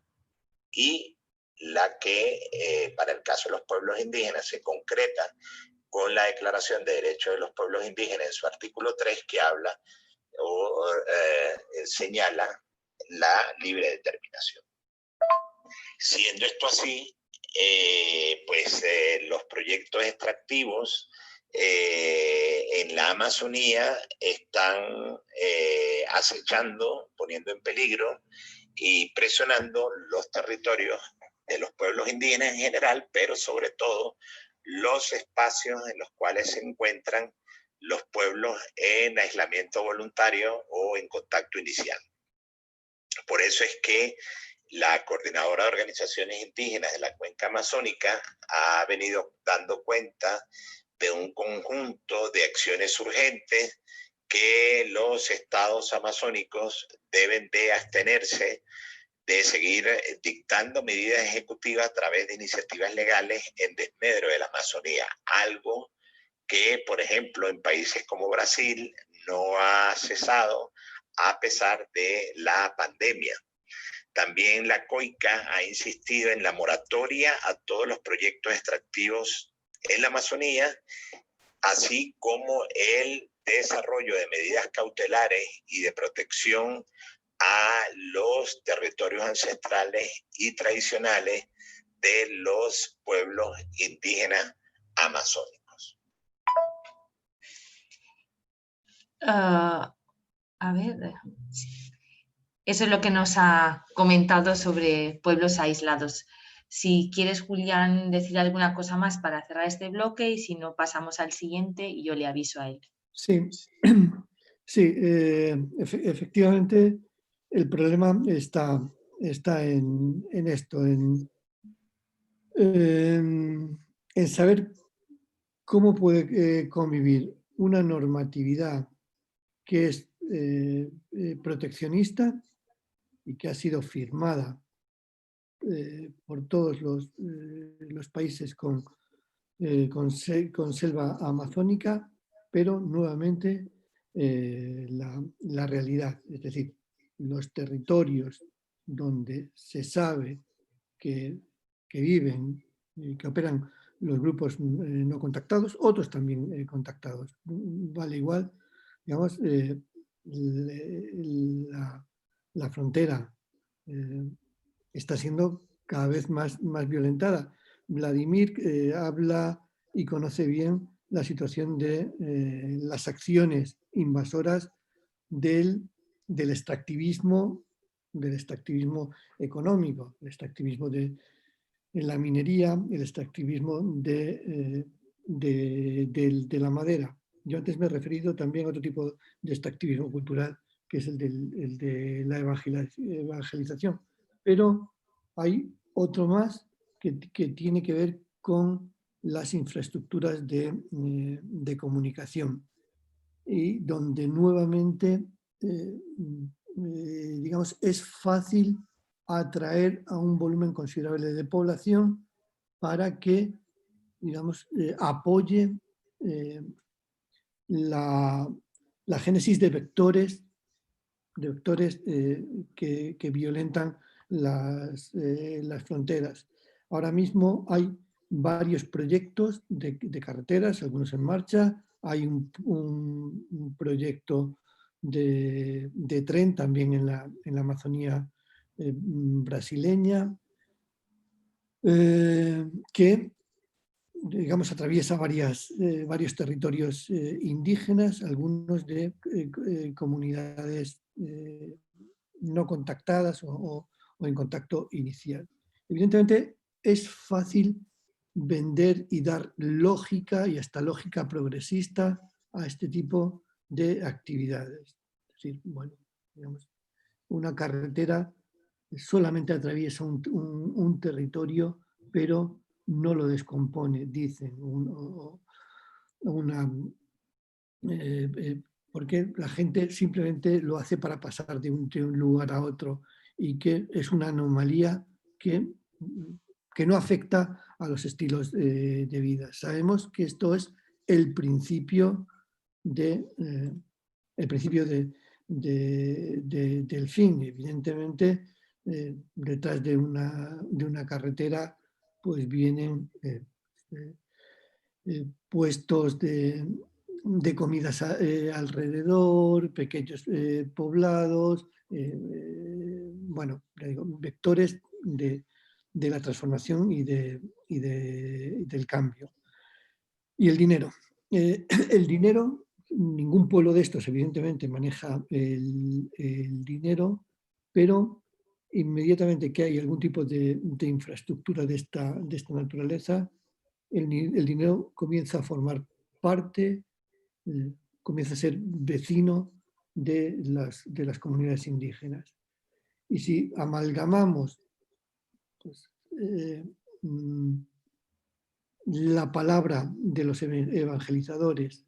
y la que, para el caso de los pueblos indígenas, se concreta con la Declaración de Derechos de los Pueblos Indígenas en su artículo 3, que habla o señala la libre determinación. Siendo esto así, los proyectos extractivos en la Amazonía están acechando, poniendo en peligro y presionando los territorios de los pueblos indígenas en general, pero sobre todo los espacios en los cuales se encuentran los pueblos en aislamiento voluntario o en contacto inicial. Por eso es que la Coordinadora de Organizaciones Indígenas de la Cuenca Amazónica ha venido dando cuenta de un conjunto de acciones urgentes que los estados amazónicos deben de abstenerse de seguir dictando medidas ejecutivas a través de iniciativas legales en desmedro de la Amazonía, algo que, por ejemplo, en países como Brasil no ha cesado a pesar de la pandemia. También la COICA ha insistido en la moratoria a todos los proyectos extractivos en la Amazonía, así como el desarrollo de medidas cautelares y de protección a los territorios ancestrales y tradicionales de los pueblos indígenas amazónicos. A ver, eso es lo que nos ha comentado sobre pueblos aislados. Si quieres, Julián, decir alguna cosa más para cerrar este bloque, y si no, pasamos al siguiente y yo le aviso a él. Sí, sí, efectivamente el problema está en esto, en saber cómo puede convivir una normatividad que es proteccionista y que ha sido firmada por todos los países con selva amazónica, pero nuevamente la realidad, es decir, los territorios donde se sabe que viven y que operan los grupos no contactados, otros también contactados. Vale igual, digamos, la frontera está siendo cada vez más violentada. Vladimir habla y conoce bien la situación de las acciones invasoras del extractivismo económico, el extractivismo de la minería, el extractivismo de la madera. Yo antes me he referido también a otro tipo de extractivismo cultural, que es el de la evangelización. Pero hay otro más que tiene que ver con las infraestructuras de comunicación, y donde nuevamente, digamos, es fácil atraer a un volumen considerable de población para que, digamos, apoye la génesis de vectores que violentan las fronteras. Ahora mismo hay varios proyectos de carreteras, algunos en marcha. Hay un proyecto de tren también en la Amazonía brasileña, que, digamos, atraviesa varios territorios indígenas, algunos de comunidades no contactadas o en contacto inicial. Evidentemente es fácil vender y dar lógica y hasta lógica progresista a este tipo de actividades. Es decir, bueno, digamos, una carretera solamente atraviesa un territorio, pero no lo descompone, dicen. Porque la gente simplemente lo hace para pasar de un lugar a otro y que es una anomalía que no afecta a los estilos de vida. Sabemos que esto es el principio del fin. Evidentemente, detrás de una carretera pues vienen puestos de comidas alrededor, pequeños poblados, bueno, digo, vectores de la transformación y del cambio. Y el dinero. El dinero, ningún pueblo de estos evidentemente maneja el dinero, pero inmediatamente que hay algún tipo de infraestructura de esta naturaleza, el dinero comienza a formar parte, comienza a ser vecino de las comunidades indígenas. Y si amalgamamos pues, la palabra de los evangelizadores,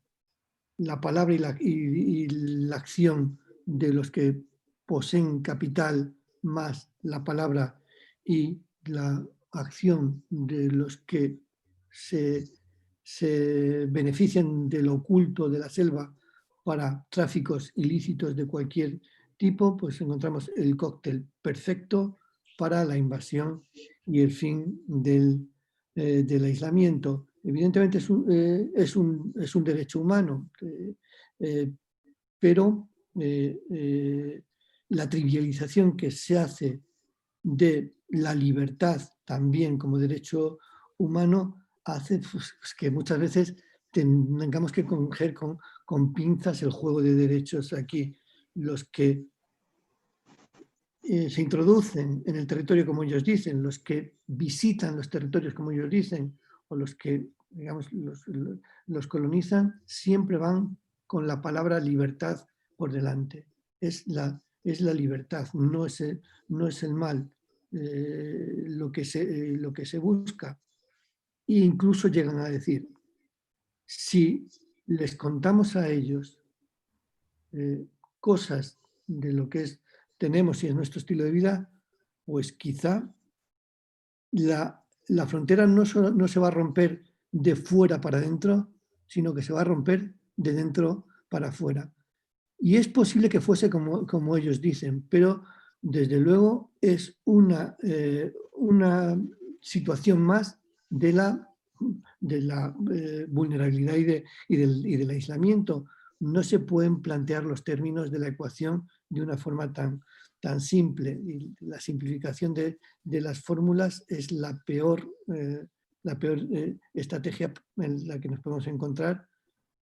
la palabra y la acción de los que poseen capital, más la palabra y la acción de los que se benefician de lo oculto de la selva para tráficos ilícitos de cualquier tipo, pues encontramos el cóctel perfecto para la invasión y el fin del aislamiento. Evidentemente es un derecho humano, pero la trivialización que se hace de la libertad también como derecho humano hace pues, que muchas veces tengamos que coger con pinzas el juego de derechos aquí. Los que se introducen en el territorio como ellos dicen, los que visitan los territorios como ellos dicen, o los que, digamos, los colonizan, siempre van con la palabra libertad por delante. Es la libertad, no es el mal lo que se busca. E incluso llegan a decir, si les contamos a ellos cosas de lo que tenemos y es nuestro estilo de vida, pues quizá la frontera no se va a romper de fuera para adentro, sino que se va a romper de dentro para afuera. Y es posible que fuese como ellos dicen, pero desde luego es una situación más de la vulnerabilidad y del aislamiento. No se pueden plantear los términos de la ecuación de una forma tan simple. Y la simplificación de las fórmulas es la peor estrategia en la que nos podemos encontrar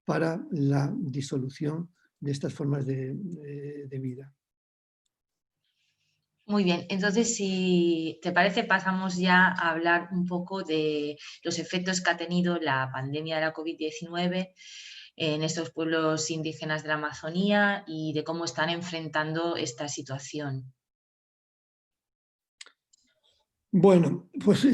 para la disolución de estas formas de vida. Muy bien, entonces si te parece pasamos ya a hablar un poco de los efectos que ha tenido la pandemia de la COVID-19 en estos pueblos indígenas de la Amazonía y de cómo están enfrentando esta situación. Bueno, pues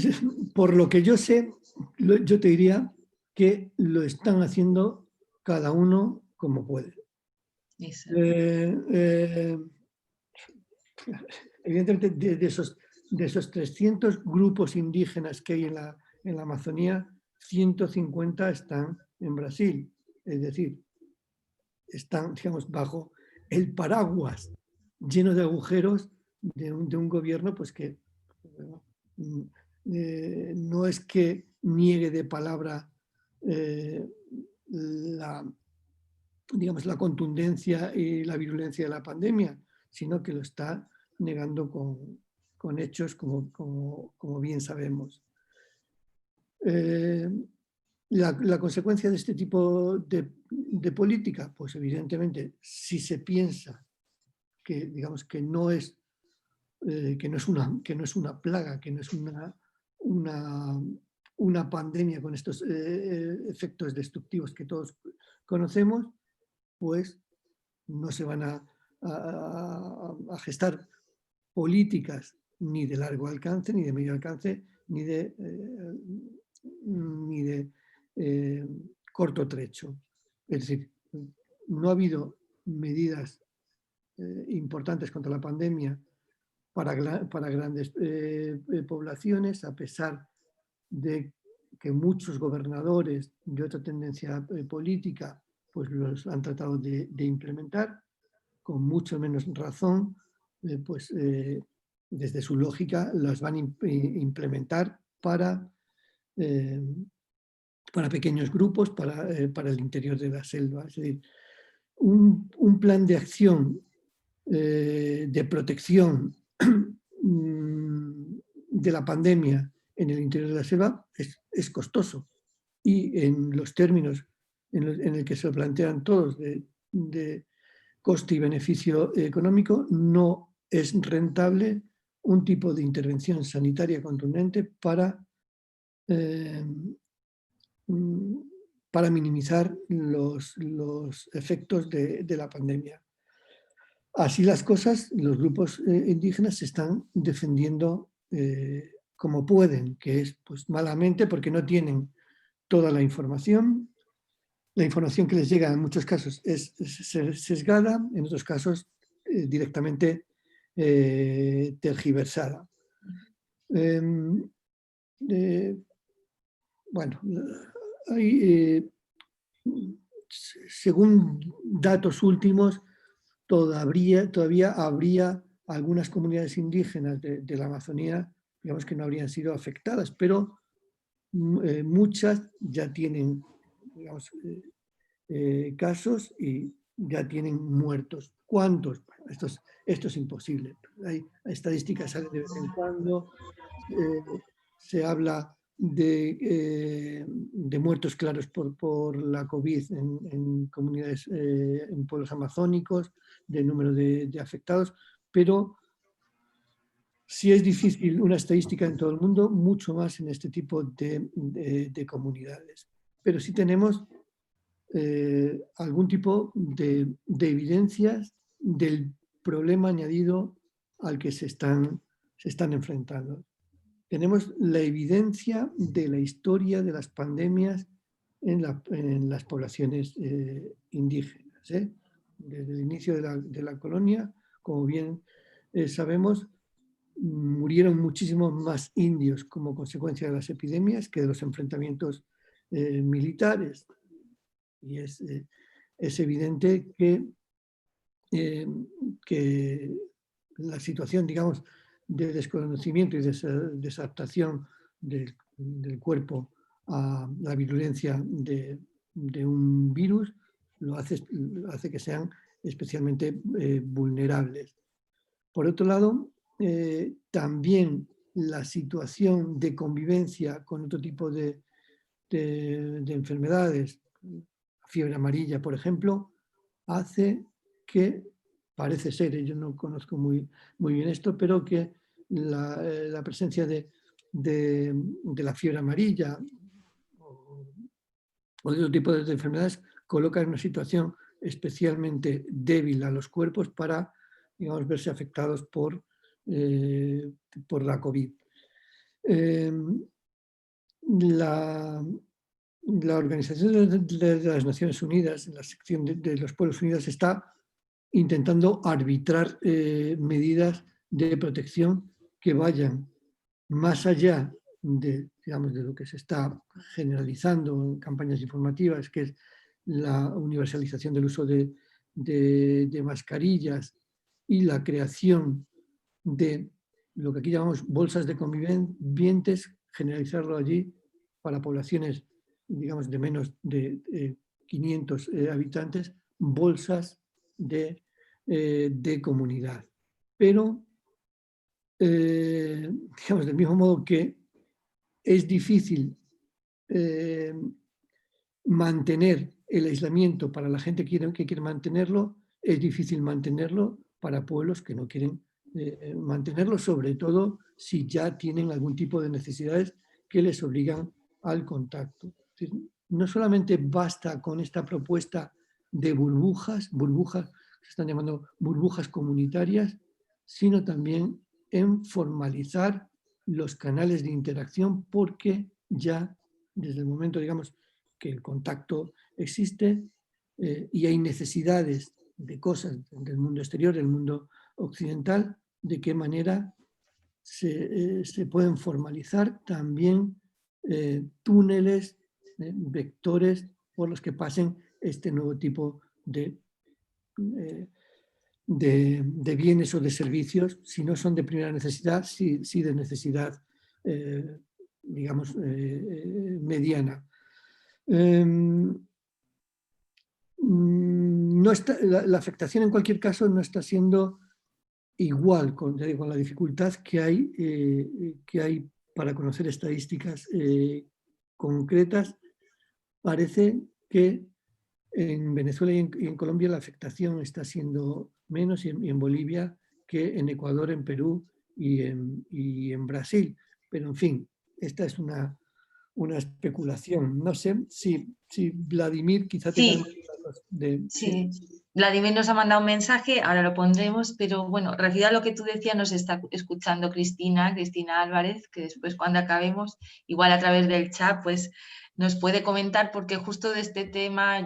por lo que yo sé, yo te diría que lo están haciendo cada uno como puede. Evidentemente, de esos 300 grupos indígenas que hay en la Amazonía, 150 están en Brasil. Es decir, están, digamos, bajo el paraguas lleno de agujeros de un gobierno pues que bueno, no es que niegue de palabra digamos, la contundencia y la virulencia de la pandemia, sino que lo está negando con hechos como bien sabemos. La consecuencia de este tipo de política, pues evidentemente, si se piensa que, digamos, que no es que no es una plaga, que no es una pandemia con estos efectos destructivos que todos conocemos, pues no se van a gestar políticas ni de largo alcance, ni de medio alcance, ni de corto trecho. Es decir, no ha habido medidas importantes contra la pandemia para grandes poblaciones, a pesar de que muchos gobernadores de otra tendencia política pues los han tratado de implementar con mucho menos razón, desde su lógica las van a implementar para pequeños grupos, para el interior de la selva. Es decir, un plan de acción de protección de la pandemia en el interior de la selva es costoso, y en los términos en el que se lo plantean todos de coste y beneficio económico, no es rentable un tipo de intervención sanitaria contundente para minimizar los efectos de la pandemia. Así las cosas, los grupos indígenas se están defendiendo como pueden, que es pues malamente, porque no tienen toda la información. La información que les llega en muchos casos es sesgada, en otros casos directamente tergiversada. Bueno, según datos últimos, todavía habría algunas comunidades indígenas de la Amazonía, digamos, que no habrían sido afectadas, pero muchas ya tienen, digamos, casos y ya tienen muertos. ¿Cuántos? Bueno, esto es imposible. Hay estadísticas, salen de vez en cuando, se habla de muertos claros por la COVID en comunidades, en pueblos amazónicos, de número de afectados, pero sí es difícil una estadística en todo el mundo, mucho más en este tipo de comunidades. Pero sí tenemos algún tipo de evidencias del problema añadido al que se están enfrentando. Tenemos la evidencia de la historia de las pandemias en las poblaciones indígenas. Desde el inicio de la colonia, como bien sabemos, murieron muchísimos más indios como consecuencia de las epidemias que de los enfrentamientos militares. Y es evidente que la situación, digamos, de desconocimiento y desadaptación del cuerpo a la virulencia de un virus hace que sean especialmente vulnerables. Por otro lado, también la situación de convivencia con otro tipo de enfermedades, fiebre amarilla, por ejemplo, hace que, parece ser, yo no conozco muy bien esto, pero que la presencia de la fiebre amarilla o de otro tipo de enfermedades coloca en una situación especialmente débil a los cuerpos para, digamos, verse afectados por la COVID. La Organización de las Naciones Unidas, en la sección de los Pueblos Unidos, está intentando arbitrar medidas de protección que vayan más allá digamos, de lo que se está generalizando en campañas informativas, que es la universalización del uso de mascarillas y la creación de lo que aquí llamamos bolsas de convivientes, generalizarlo allí para poblaciones, digamos, de menos de 500 habitantes, bolsas de comunidad. Pero, digamos, del mismo modo que es difícil mantener el aislamiento para la gente que quiere mantenerlo, es difícil mantenerlo para pueblos que no quieren mantenerlos, sobre todo si ya tienen algún tipo de necesidades que les obligan al contacto. Es decir, no solamente basta con esta propuesta de burbujas que se están llamando burbujas comunitarias, sino también en formalizar los canales de interacción, porque ya desde el momento, digamos, que el contacto existe y hay necesidades de cosas del mundo exterior, del mundo occidental, de qué manera se pueden formalizar también túneles, vectores por los que pasen este nuevo tipo eh, de bienes o de servicios, si no son de primera necesidad, sí de necesidad, digamos, mediana. No está, la afectación en cualquier caso no está siendo igual con la dificultad que hay para conocer estadísticas concretas. Parece que en Venezuela y en Colombia la afectación está siendo menos, y en Bolivia, que en Ecuador, en Perú y en Brasil. Pero en fin, esta es una especulación. No sé si Vladimir quizá tenga Sí, datos de... sí. Vladimir nos ha mandado un mensaje, ahora lo pondremos, pero bueno, referido a lo que tú decías, nos está escuchando Cristina Álvarez, que después cuando acabemos, igual a través del chat, pues nos puede comentar, porque justo de este tema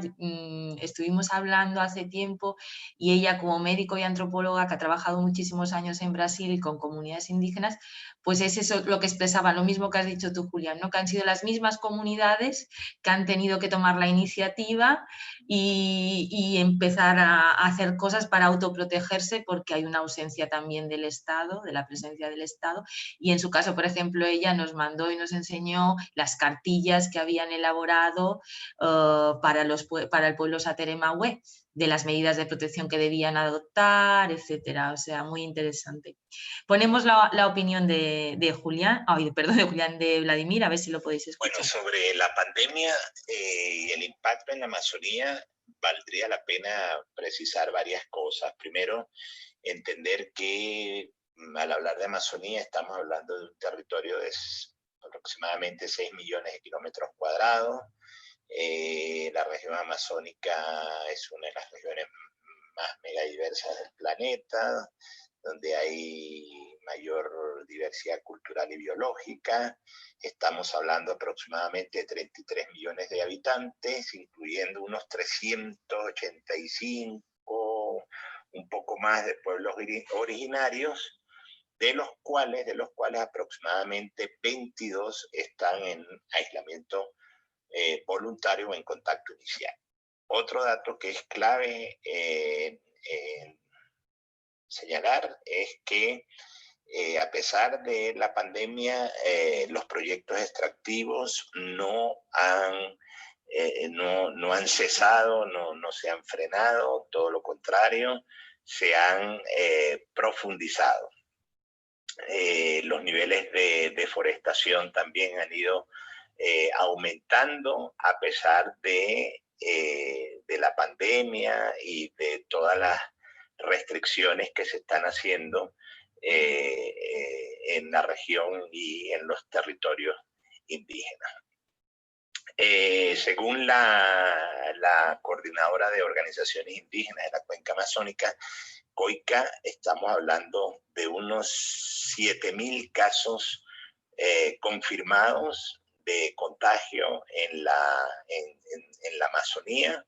estuvimos hablando hace tiempo, y ella, como médico y antropóloga que ha trabajado muchísimos años en Brasil con comunidades indígenas, pues es eso lo que expresaba, lo mismo que has dicho tú, Julián, ¿no? Que han sido las mismas comunidades que han tenido que tomar la iniciativa y empezar a hacer cosas para autoprotegerse, porque hay una ausencia también del Estado, de la presencia del Estado. Y en su caso, por ejemplo, ella nos mandó y nos enseñó las cartillas que habían elaborado para el pueblo Sateremahue, de las medidas de protección que debían adoptar, etcétera. O sea, muy interesante. Ponemos la opinión de Julián, perdón, de Julián, de Vladimir, a ver si lo podéis escuchar. Bueno, sobre la pandemia y el impacto en la Amazonía, valdría la pena precisar varias cosas. Primero, entender que al hablar de Amazonía estamos hablando de un territorio de aproximadamente 6 millones de kilómetros cuadrados. La región amazónica es una de las regiones más megadiversas del planeta, donde hay mayor diversidad cultural y biológica. Estamos hablando aproximadamente de 33 millones de habitantes, incluyendo unos 385, un poco más de pueblos originarios, de los cuales aproximadamente 22 están en aislamiento voluntario o en contacto inicial. Otro dato que es clave señalar es que a pesar de la pandemia, los proyectos extractivos no han cesado, no se han frenado, todo lo contrario, se han profundizado. Los niveles de deforestación también han ido aumentando a pesar de la pandemia y de todas las restricciones que se están haciendo en la región y en los territorios indígenas. Según la coordinadora de organizaciones indígenas de la cuenca amazónica, COICA, estamos hablando de unos 7.000 casos confirmados de contagio en la Amazonía.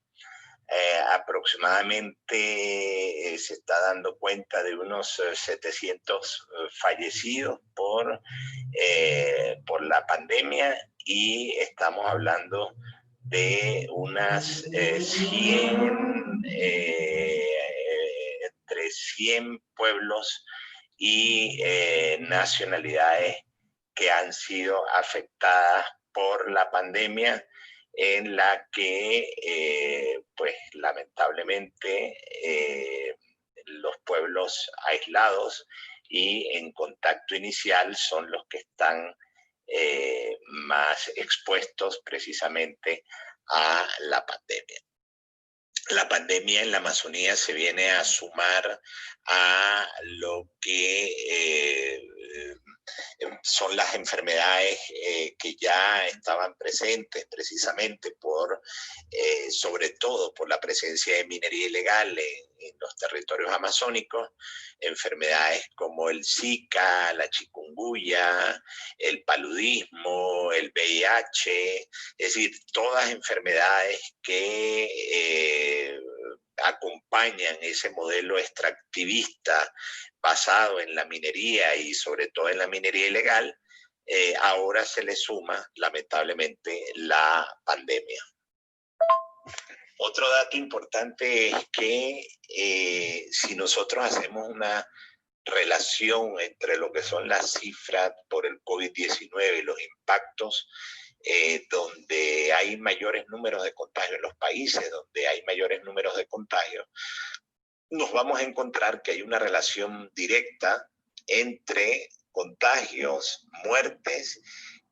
Aproximadamente se está dando cuenta de unos 700 fallecidos por la pandemia, y estamos hablando de unas 100, entre 100 pueblos y nacionalidades que han sido afectadas por la pandemia, en la que, pues lamentablemente, los pueblos aislados y en contacto inicial son los que están más expuestos precisamente a la pandemia. la pandemia en la Amazonía se viene a sumar a lo que son las enfermedades que ya estaban presentes precisamente sobre todo por la presencia de minería ilegal en los territorios amazónicos, enfermedades como el Zika, la chikungunya, el paludismo, el VIH, es decir, todas enfermedades que acompañan ese modelo extractivista basado en la minería y sobre todo en la minería ilegal, ahora se le suma lamentablemente la pandemia. Otro dato importante es que si nosotros hacemos una relación entre lo que son las cifras por el COVID-19 y los impactos, donde hay mayores números de contagios en los países, donde hay mayores números de contagios, nos vamos a encontrar que hay una relación directa entre contagios, muertes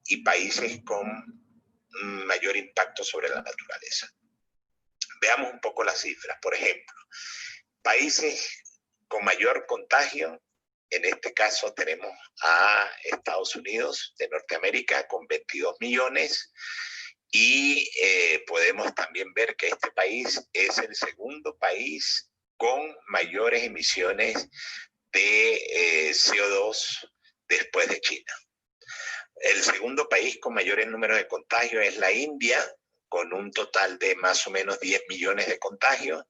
y países con mayor impacto sobre la naturaleza. Veamos un poco las cifras. Por ejemplo, países con mayor contagio, en este caso tenemos a Estados Unidos de Norteamérica con 22 millones y podemos también ver que este país es el segundo país con mayores emisiones de CO2 después de China. El segundo país con mayores números de contagios es la India, con un total de más o menos 10 millones de contagios.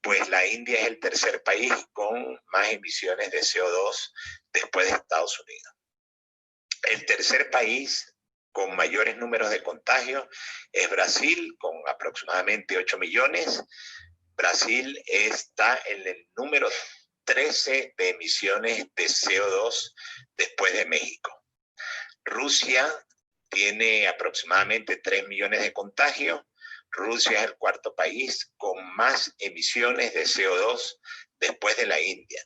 Pues la India es el tercer país con más emisiones de CO2 después de Estados Unidos. El tercer país con mayores números de contagios es Brasil, con aproximadamente 8 millones. Brasil está en el número 13 de emisiones de CO2 después de México. Rusia tiene aproximadamente 3 millones de contagios. Rusia es el cuarto país con más emisiones de CO2 después de la India.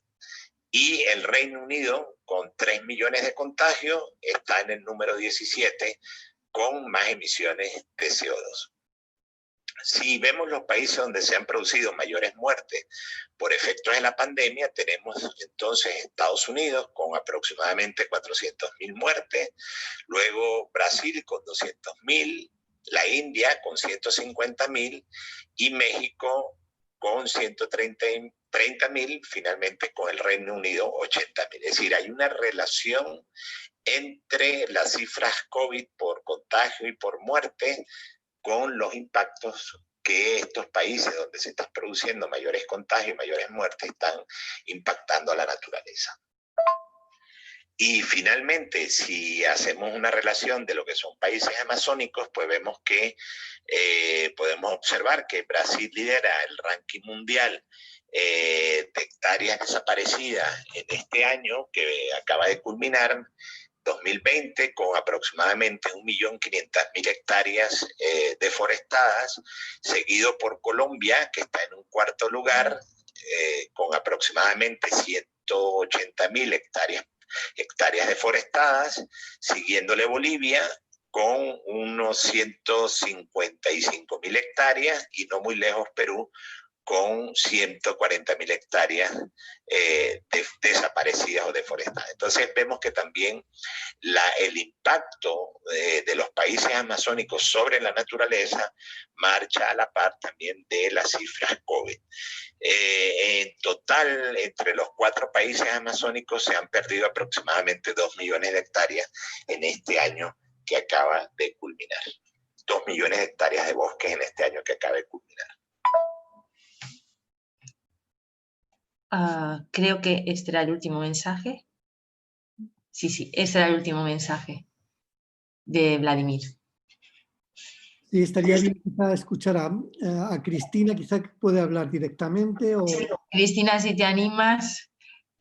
Y el Reino Unido, con 3 millones de contagios, está en el número 17 con más emisiones de CO2. Si vemos los países donde se han producido mayores muertes por efectos de la pandemia, tenemos entonces Estados Unidos con aproximadamente 400.000 muertes, luego Brasil con 200.000, la India con 150.000 y México con 130.000, finalmente con el Reino Unido 80.000. Es decir, hay una relación entre las cifras COVID por contagio y por muerte con los impactos que estos países donde se están produciendo mayores contagios y mayores muertes están impactando a la naturaleza. Y finalmente, si hacemos una relación de lo que son países amazónicos, pues vemos que podemos observar que Brasil lidera el ranking mundial de hectáreas desaparecidas en este año que acaba de culminar, 2020, con aproximadamente 1.500.000 hectáreas deforestadas, seguido por Colombia, que está en un cuarto lugar, con aproximadamente 180.000 hectáreas deforestadas, siguiéndole Bolivia con unos 155.000 hectáreas y no muy lejos Perú con 140.000 hectáreas desaparecidas o deforestadas. Entonces vemos que también el impacto de los países amazónicos sobre la naturaleza marcha a la par también de las cifras COVID. En total, entre los 4 países amazónicos se han perdido aproximadamente 2 millones de hectáreas en este año que acaba de culminar. 2 millones de hectáreas de bosques en este año que acaba de culminar. Creo que este era el último mensaje. Sí, este era el último mensaje de Vladimir. Sí, estaría bien quizá escuchar a Cristina, quizá puede hablar directamente. O... Sí, Cristina, si te animas.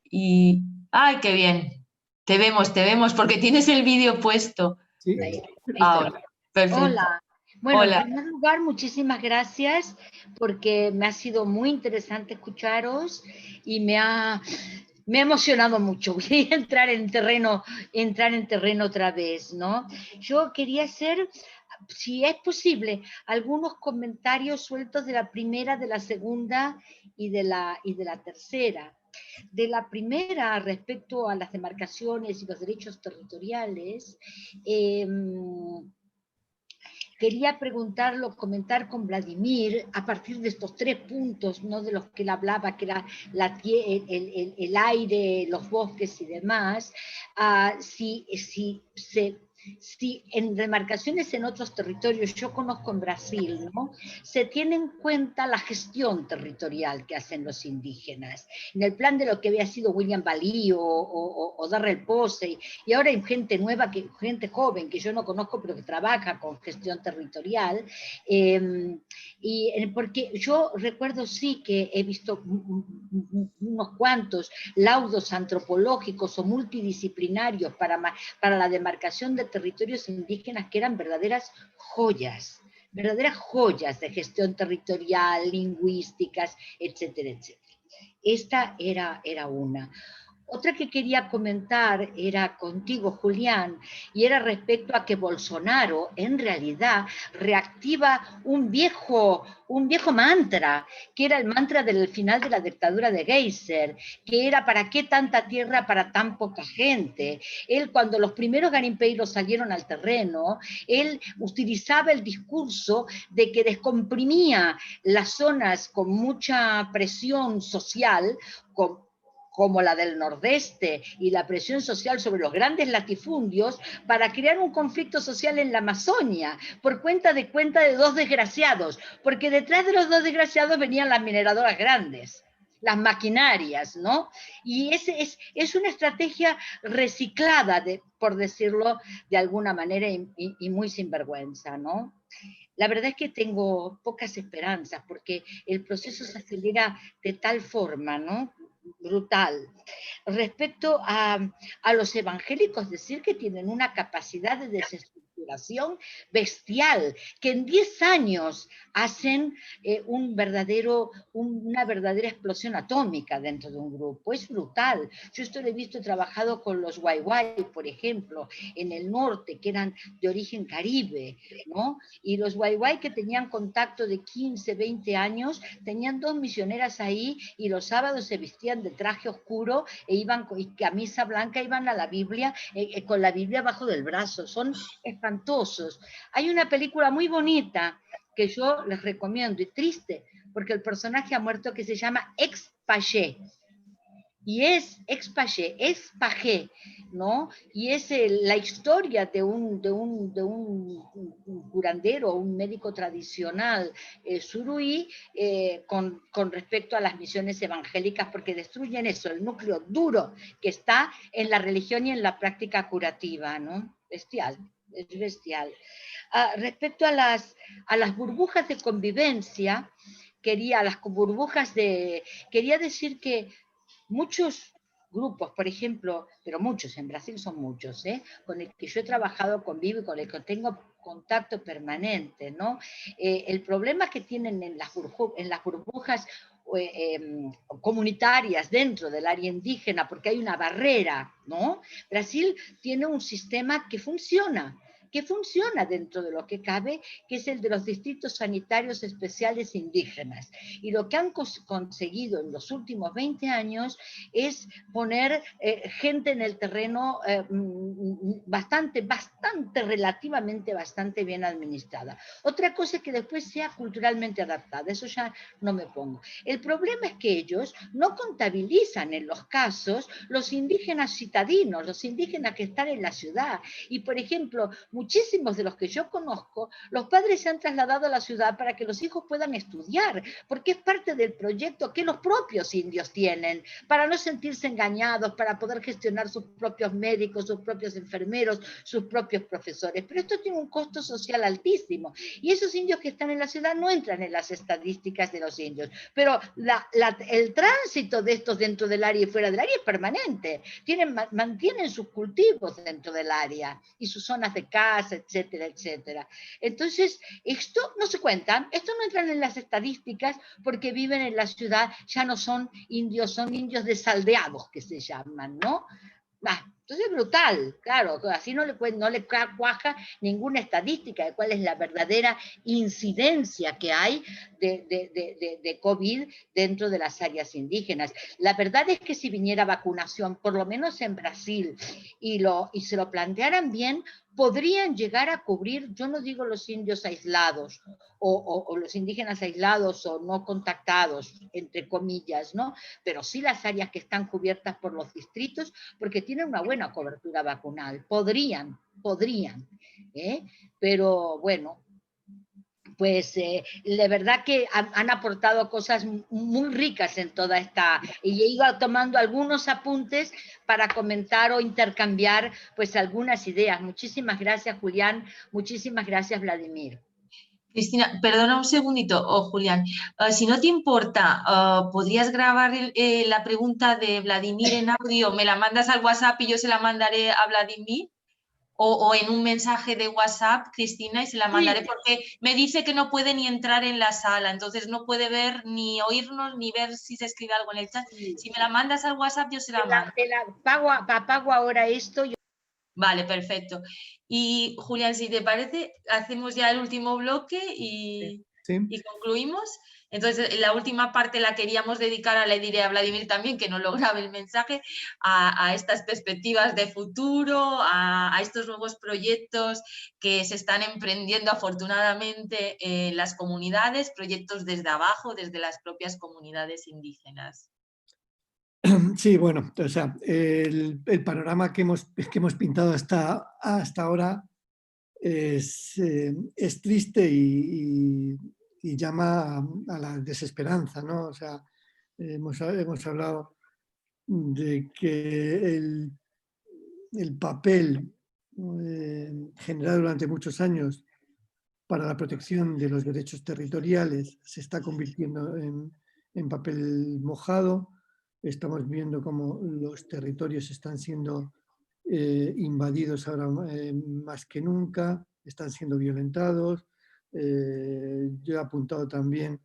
Y ¡ay, qué bien! Te vemos porque tienes el vídeo puesto. Sí. Ahora, perfecto. Hola. Bueno, Hola. En primer lugar, muchísimas gracias porque me ha sido muy interesante escucharos y me ha emocionado mucho. Voy a entrar en terreno otra vez, ¿no? Yo quería hacer si es posible, algunos comentarios sueltos de la primera, de la segunda y de la tercera. De la primera, respecto a las demarcaciones y los derechos territoriales, quería preguntarlo, comentar con Vladimir, a partir de estos 3 puntos, ¿no?, de los que él hablaba, que era el aire, los bosques y demás, si en demarcaciones en otros territorios, yo conozco en Brasil, ¿no?, se tiene en cuenta la gestión territorial que hacen los indígenas, en el plan de lo que había sido William Balí o Darrell Posey, y ahora hay gente nueva, gente joven que yo no conozco, pero que trabaja con gestión territorial, porque yo recuerdo sí que he visto unos cuantos laudos antropológicos o multidisciplinarios para la demarcación de territorios indígenas que eran verdaderas joyas de gestión territorial, lingüísticas, etcétera, etcétera. Esta era una. Otra que quería comentar era contigo, Julián, y era respecto a que Bolsonaro en realidad reactiva un viejo mantra, que era el mantra del final de la dictadura de Geisel, que era ¿para qué tanta tierra para tan poca gente? Él, cuando los primeros garimpeiros salieron al terreno, él utilizaba el discurso de que descomprimía las zonas con mucha presión social, como la del Nordeste, y la presión social sobre los grandes latifundios, para crear un conflicto social en la Amazonia, por cuenta de 2 desgraciados, porque detrás de los 2 desgraciados venían las mineradoras grandes, las maquinarias, ¿no? Y es una estrategia reciclada, por decirlo de alguna manera, y muy sinvergüenza, ¿no? La verdad es que tengo pocas esperanzas, porque el proceso se acelera de tal forma, ¿no?, brutal. Respecto a los evangélicos, decir que tienen una capacidad de desestructuración bestial, que en 10 años hacen una verdadera explosión atómica dentro de un grupo. Es brutal. Yo esto lo he visto, he trabajado con los Waiwai, por ejemplo, en el norte, que eran de origen caribe, ¿no? Y los Waiwai, que tenían contacto de 15, 20 años, tenían 2 misioneras ahí, y los sábados se vestían de traje oscuro e iban con camisa blanca, iban a la Biblia, con la Biblia bajo del brazo. Son espantosos. Hay una película muy bonita que yo les recomiendo, y triste, porque el personaje ha muerto, que se llama Ex-Pagé. Y es Ex-Pagé, es pajé, ¿no? Y es la historia de un curandero, un médico tradicional suruí, con respecto a las misiones evangélicas, porque destruyen eso, el núcleo duro que está en la religión y en la práctica curativa, ¿no? Bestial, es bestial. Respecto a las burbujas de convivencia, quería decir que muchos grupos, por ejemplo, pero muchos, en Brasil son muchos, con el que yo he trabajado, convivo y con el que tengo contacto permanente, ¿no? El problema que tienen en las burbujas comunitarias dentro del área indígena, porque hay una barrera, ¿no? Brasil tiene un sistema que funciona dentro de lo que cabe, que es el de los distritos sanitarios especiales indígenas. Y lo que han conseguido en los últimos 20 años es poner gente en el terreno relativamente bastante bien administrada. Otra cosa es que después sea culturalmente adaptada, eso ya no me pongo. El problema es que ellos no contabilizan en los casos los indígenas citadinos, los indígenas que están en la ciudad. Y, por ejemplo, muchísimos de los que yo conozco, los padres se han trasladado a la ciudad para que los hijos puedan estudiar, porque es parte del proyecto que los propios indios tienen, para no sentirse engañados, para poder gestionar sus propios médicos, sus propios enfermeros, sus propios profesores. Pero esto tiene un costo social altísimo, y esos indios que están en la ciudad no entran en las estadísticas de los indios. Pero el tránsito de estos dentro del área y fuera del área es permanente. Mantienen sus cultivos dentro del área y sus zonas de casa, etcétera, etcétera. Entonces, esto no se cuentan, esto no entran en las estadísticas porque viven en la ciudad, ya no son indios desaldeados, que se llaman, ¿no? Entonces es brutal, claro, así no le cuaja ninguna estadística de cuál es la verdadera incidencia que hay de COVID dentro de las áreas indígenas. La verdad es que si viniera vacunación, por lo menos en Brasil, y se lo plantearan bien, podrían llegar a cubrir, yo no digo los indios aislados, o los indígenas aislados o no contactados, entre comillas, ¿no? Pero sí las áreas que están cubiertas por los distritos, porque tienen una buena cobertura vacunal. Podrían, ¿eh? Pero bueno, pues de verdad que han aportado cosas muy ricas en toda esta, y he ido tomando algunos apuntes para comentar o intercambiar pues algunas ideas. Muchísimas gracias, Julián, muchísimas gracias, Vladimir. Cristina, perdona un segundito, Julián. Si no te importa, ¿podrías grabar la pregunta de Vladimir en audio? ¿Me la mandas al WhatsApp y yo se la mandaré a Vladimir? O en un mensaje de WhatsApp, Cristina, y se la mandaré, porque me dice que no puede ni entrar en la sala, entonces no puede ver ni oírnos ni ver si se escribe algo en el chat. Si me la mandas al WhatsApp, yo se la mando. Pago ahora esto. Vale, perfecto. Y Julián, si te parece, hacemos ya el último bloque y concluimos. Entonces, la última parte la queríamos dedicar, le diré a Vladimir también, que no lo grabe el mensaje, a estas perspectivas de futuro, a estos nuevos proyectos que se están emprendiendo afortunadamente en las comunidades, proyectos desde abajo, desde las propias comunidades indígenas. Sí, bueno, o sea, el panorama que hemos pintado hasta ahora es triste y llama a la desesperanza, ¿no? O sea, hemos hablado de que el papel generado durante muchos años para la protección de los derechos territoriales se está convirtiendo en papel mojado. Estamos viendo cómo los territorios están siendo invadidos ahora más que nunca, están siendo violentados. Yo he apuntado también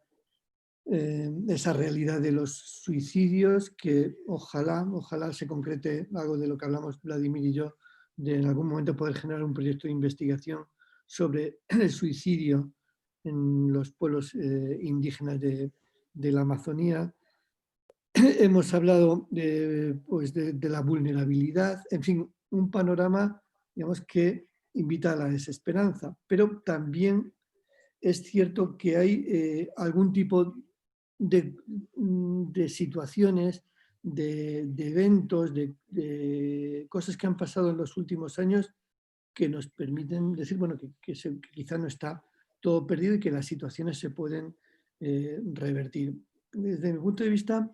esa realidad de los suicidios, que ojalá se concrete algo de lo que hablamos Vladimir y yo, de en algún momento poder generar un proyecto de investigación sobre el suicidio en los pueblos indígenas de la Amazonía. Hemos hablado pues de la vulnerabilidad, en fin, un panorama, digamos, que invita a la desesperanza, pero también es cierto que hay algún tipo de situaciones, de eventos, de cosas que han pasado en los últimos años que nos permiten decir, bueno, que quizá no está todo perdido y que las situaciones se pueden revertir. Desde mi punto de vista,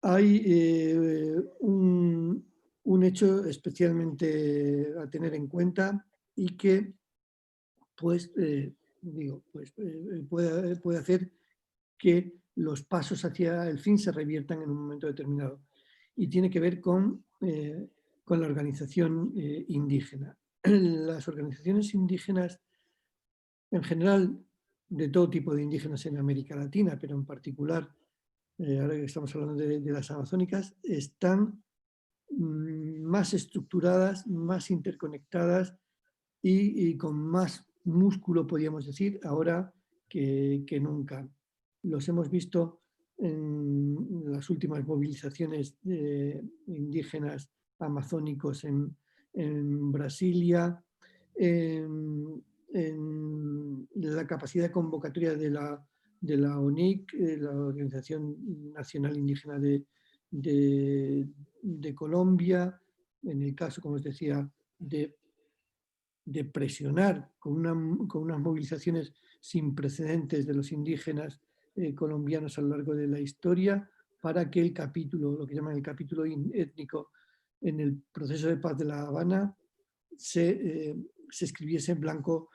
hay un hecho especialmente a tener en cuenta y que, pues, puede hacer que los pasos hacia el fin se reviertan en un momento determinado. Y tiene que ver con la organización indígena. Las organizaciones indígenas, en general, de todo tipo de indígenas en América Latina, pero en particular, ahora que estamos hablando de las amazónicas, están más estructuradas, más interconectadas y con más músculo, podríamos decir, ahora que nunca. Los hemos visto en las últimas movilizaciones indígenas amazónicos en Brasilia, en la capacidad de convocatoria de la ONIC, la Organización Nacional Indígena de Colombia, en el caso, como os decía, de presionar con unas movilizaciones sin precedentes de los indígenas colombianos a lo largo de la historia, para que el capítulo, lo que llaman el capítulo étnico en el proceso de paz de La Habana, se escribiese en blanco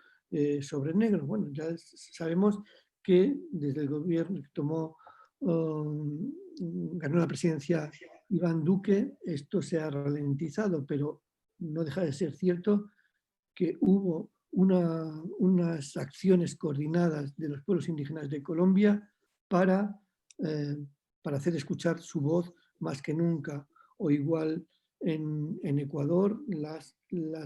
sobre negro. Bueno, ya sabemos que desde el gobierno que ganó la presidencia Iván Duque, esto se ha ralentizado, pero no deja de ser cierto que hubo unas acciones coordinadas de los pueblos indígenas de Colombia para hacer escuchar su voz más que nunca, o igual en Ecuador las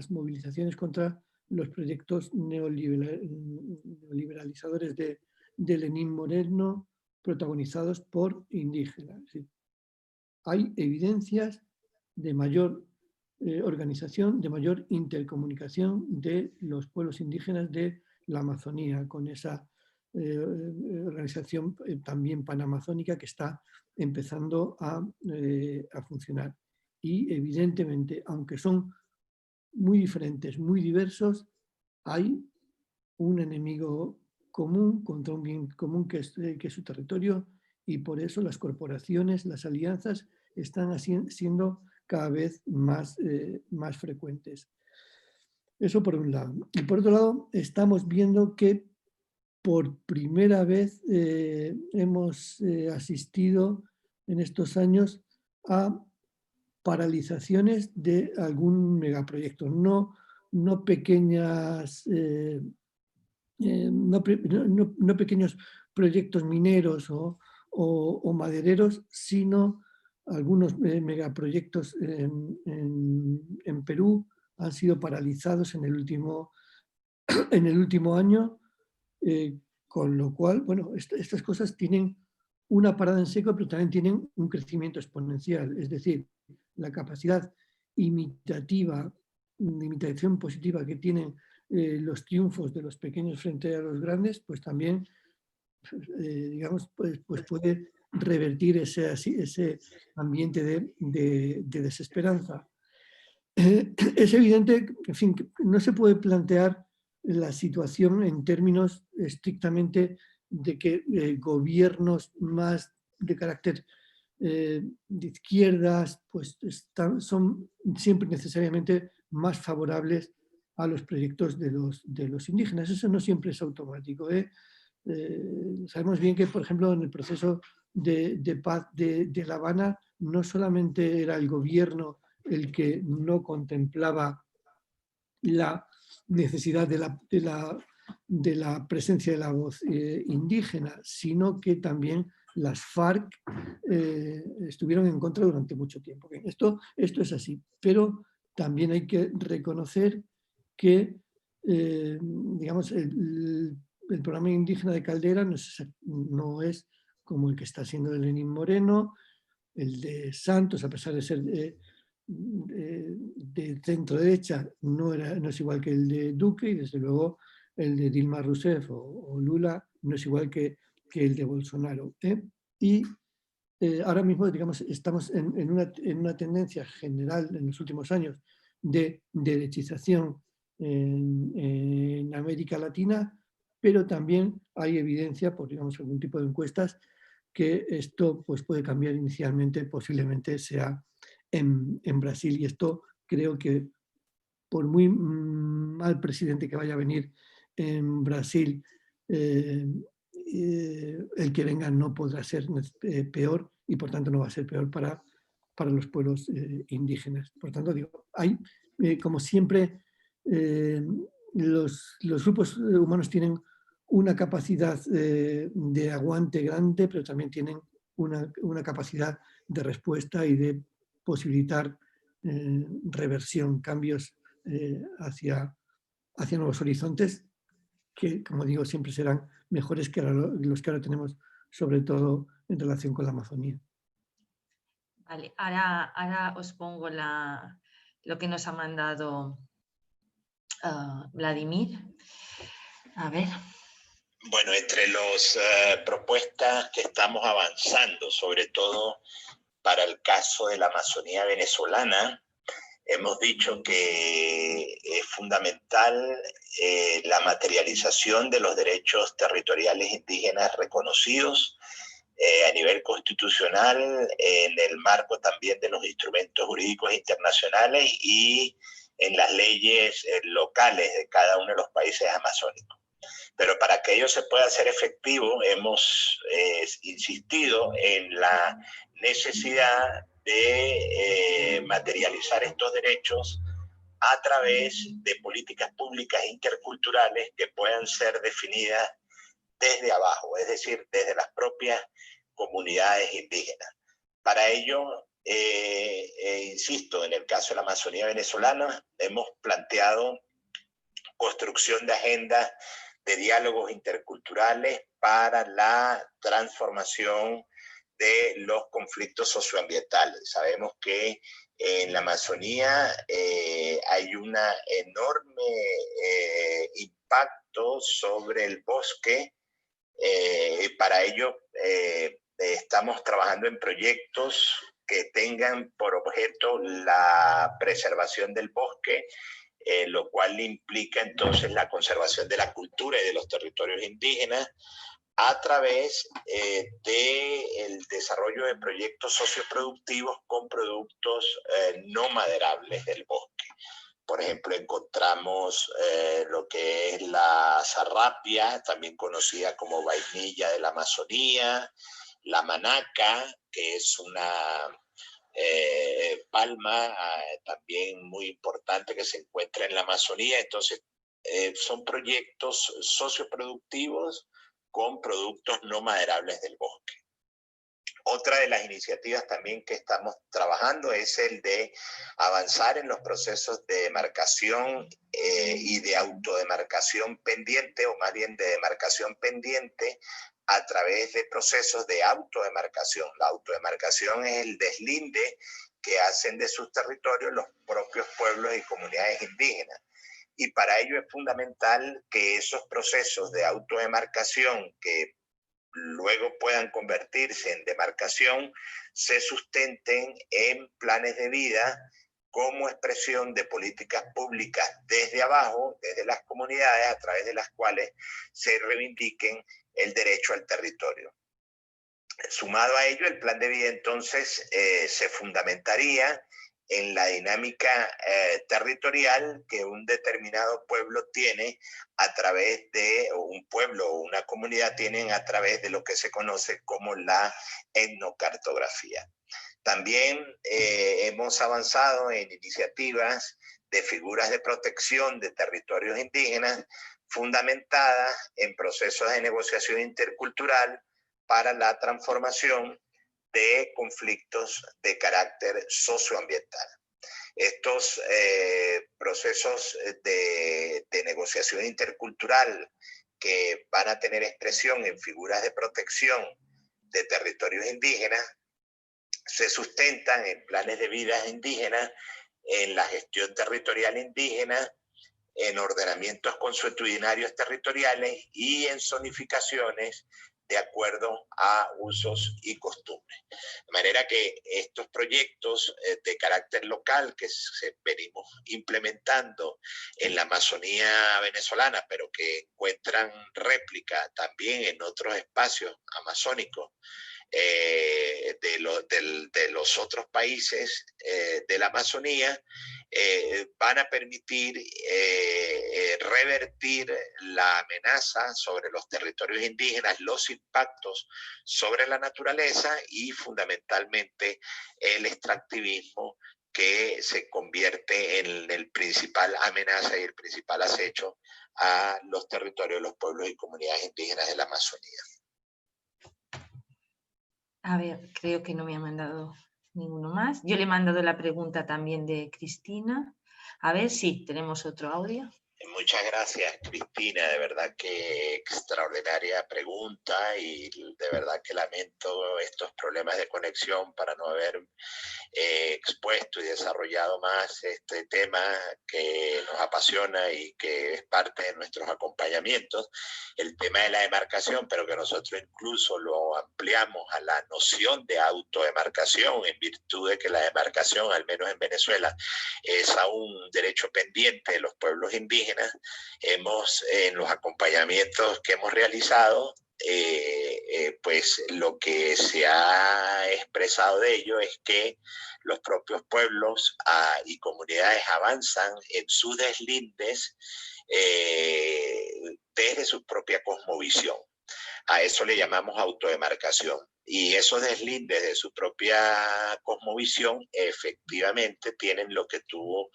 movilizaciones contra los proyectos neoliberalizadores de Lenín Moreno, protagonizados por indígenas. ¿Sí? Hay evidencias de mayor organización, de mayor intercomunicación de los pueblos indígenas de la Amazonía, con esa organización también panamazónica que está empezando a funcionar. Y evidentemente, aunque son muy diferentes, muy diversos, hay un enemigo común contra un bien común que es su territorio, y por eso las corporaciones, las alianzas están siendo cada vez más frecuentes. Eso por un lado. Y por otro lado, estamos viendo que por primera vez hemos asistido en estos años a paralizaciones de algún megaproyecto, no pequeñas, no pequeños proyectos mineros o madereros, sino algunos megaproyectos en Perú han sido paralizados en el último año, con lo cual, bueno, estas cosas tienen una parada en seco, pero también tienen un crecimiento exponencial. Es decir, la capacidad imitación positiva que tienen los triunfos de los pequeños frente a los grandes, pues también, digamos, pues puede revertir ese ambiente de desesperanza. Es evidente, en fin, que no se puede plantear la situación en términos estrictamente de que gobiernos más de carácter de izquierdas pues son siempre necesariamente más favorables a los proyectos de los indígenas. Eso no siempre es automático. Sabemos bien que, por ejemplo, en el proceso de paz de La Habana, no solamente era el gobierno el que no contemplaba la necesidad de la presencia de la voz indígena, sino que también las FARC estuvieron en contra durante mucho tiempo. Esto es así, pero también hay que reconocer que digamos, el programa indígena de Caldera no es como el que está haciendo el Lenín Moreno, el de Santos, a pesar de ser de centro derecha, no es igual que el de Duque, y desde luego el de Dilma Rousseff o Lula no es igual que el de Bolsonaro. Y ahora mismo, digamos, estamos en una tendencia general en los últimos años de derechización en América Latina, pero también hay evidencia por, digamos, algún tipo de encuestas que esto pues, puede cambiar inicialmente, posiblemente sea en Brasil, y esto creo que por muy mal presidente que vaya a venir en Brasil, el que venga no podrá ser peor, y por tanto no va a ser peor para los pueblos indígenas. Por tanto, digo, hay, como siempre, los grupos humanos tienen una capacidad de aguante grande, pero también tienen una capacidad de respuesta y de posibilitar reversión, cambios hacia nuevos horizontes que, como digo, siempre serán mejores que los que ahora tenemos, sobre todo en relación con la Amazonía. Vale, ahora os pongo lo que nos ha mandado Vladimir. A ver. Bueno, entre las propuestas que estamos avanzando, sobre todo para el caso de la Amazonía venezolana, hemos dicho que es fundamental la materialización de los derechos territoriales indígenas reconocidos a nivel constitucional, en el marco también de los instrumentos jurídicos internacionales y en las leyes locales de cada uno de los países amazónicos. Pero para que ello se pueda hacer efectivo, hemos insistido en la necesidad de materializar estos derechos a través de políticas públicas interculturales que puedan ser definidas desde abajo, es decir, desde las propias comunidades indígenas. Para ello insisto, en el caso de la Amazonía venezolana, hemos planteado construcción de agendas de diálogos interculturales para la transformación de los conflictos socioambientales. Sabemos que en la Amazonía hay un enorme impacto sobre el bosque. Para ello estamos trabajando en proyectos que tengan por objeto la preservación del bosque, lo cual implica entonces la conservación de la cultura y de los territorios indígenas a través del desarrollo de proyectos socioproductivos con productos no maderables del bosque. Por ejemplo, encontramos lo que es la zarrapia, también conocida como vainilla de la Amazonía, la manaca, que es una palma también muy importante que se encuentra en la Amazonía. Entonces, son proyectos socioproductivos con productos no maderables del bosque. Otra de las iniciativas también que estamos trabajando es el de avanzar en los procesos de demarcación y de autodemarcación pendiente, o más bien de demarcación pendiente, a través de procesos de autodemarcación. La autodemarcación es el deslinde que hacen de sus territorios los propios pueblos y comunidades indígenas. Y para ello es fundamental que esos procesos de autodemarcación, que luego puedan convertirse en demarcación, se sustenten en planes de vida como expresión de políticas públicas desde abajo, desde las comunidades, a través de las cuales se reivindiquen el derecho al territorio. Sumado a ello, el plan de vida entonces se fundamentaría en la dinámica territorial que un determinado pueblo tiene a través de, o un pueblo o una comunidad tienen a través de lo que se conoce como la etnocartografía. También hemos avanzado en iniciativas de figuras de protección de territorios indígenas fundamentadas en procesos de negociación intercultural para la transformación de conflictos de carácter socioambiental. Estos procesos de negociación intercultural que van a tener expresión en figuras de protección de territorios indígenas se sustentan en planes de vida indígenas, en la gestión territorial indígena, en ordenamientos consuetudinarios territoriales y en zonificaciones de acuerdo a usos y costumbres. De manera que estos proyectos de carácter local que se venimos implementando en la Amazonía venezolana, pero que encuentran réplica también en otros espacios amazónicos de los otros países de la Amazonía, van a permitir revertir la amenaza sobre los territorios indígenas, los impactos sobre la naturaleza y fundamentalmente el extractivismo, que se convierte en el principal amenaza y el principal acecho a los territorios de los pueblos y comunidades indígenas de la Amazonía. A ver, creo que no me ha mandado ninguno más. Yo le he mandado la pregunta también de Cristina. A ver si tenemos otro audio. Muchas gracias, Cristina. De verdad que extraordinaria pregunta y de verdad que lamento estos problemas de conexión para no haber expuesto y desarrollado más este tema que nos apasiona y que es parte de nuestros acompañamientos, el tema de la demarcación, pero que nosotros incluso lo ampliamos a la noción de autodemarcación, en virtud de que la demarcación, al menos en Venezuela, es aún un derecho pendiente de los pueblos indígenas. Hemos, en los acompañamientos que hemos realizado, pues lo que se ha expresado de ello es que los propios pueblos y comunidades avanzan en sus deslindes desde su propia cosmovisión. A eso le llamamos autodemarcación. Y esos deslindes de su propia cosmovisión efectivamente tienen lo que tú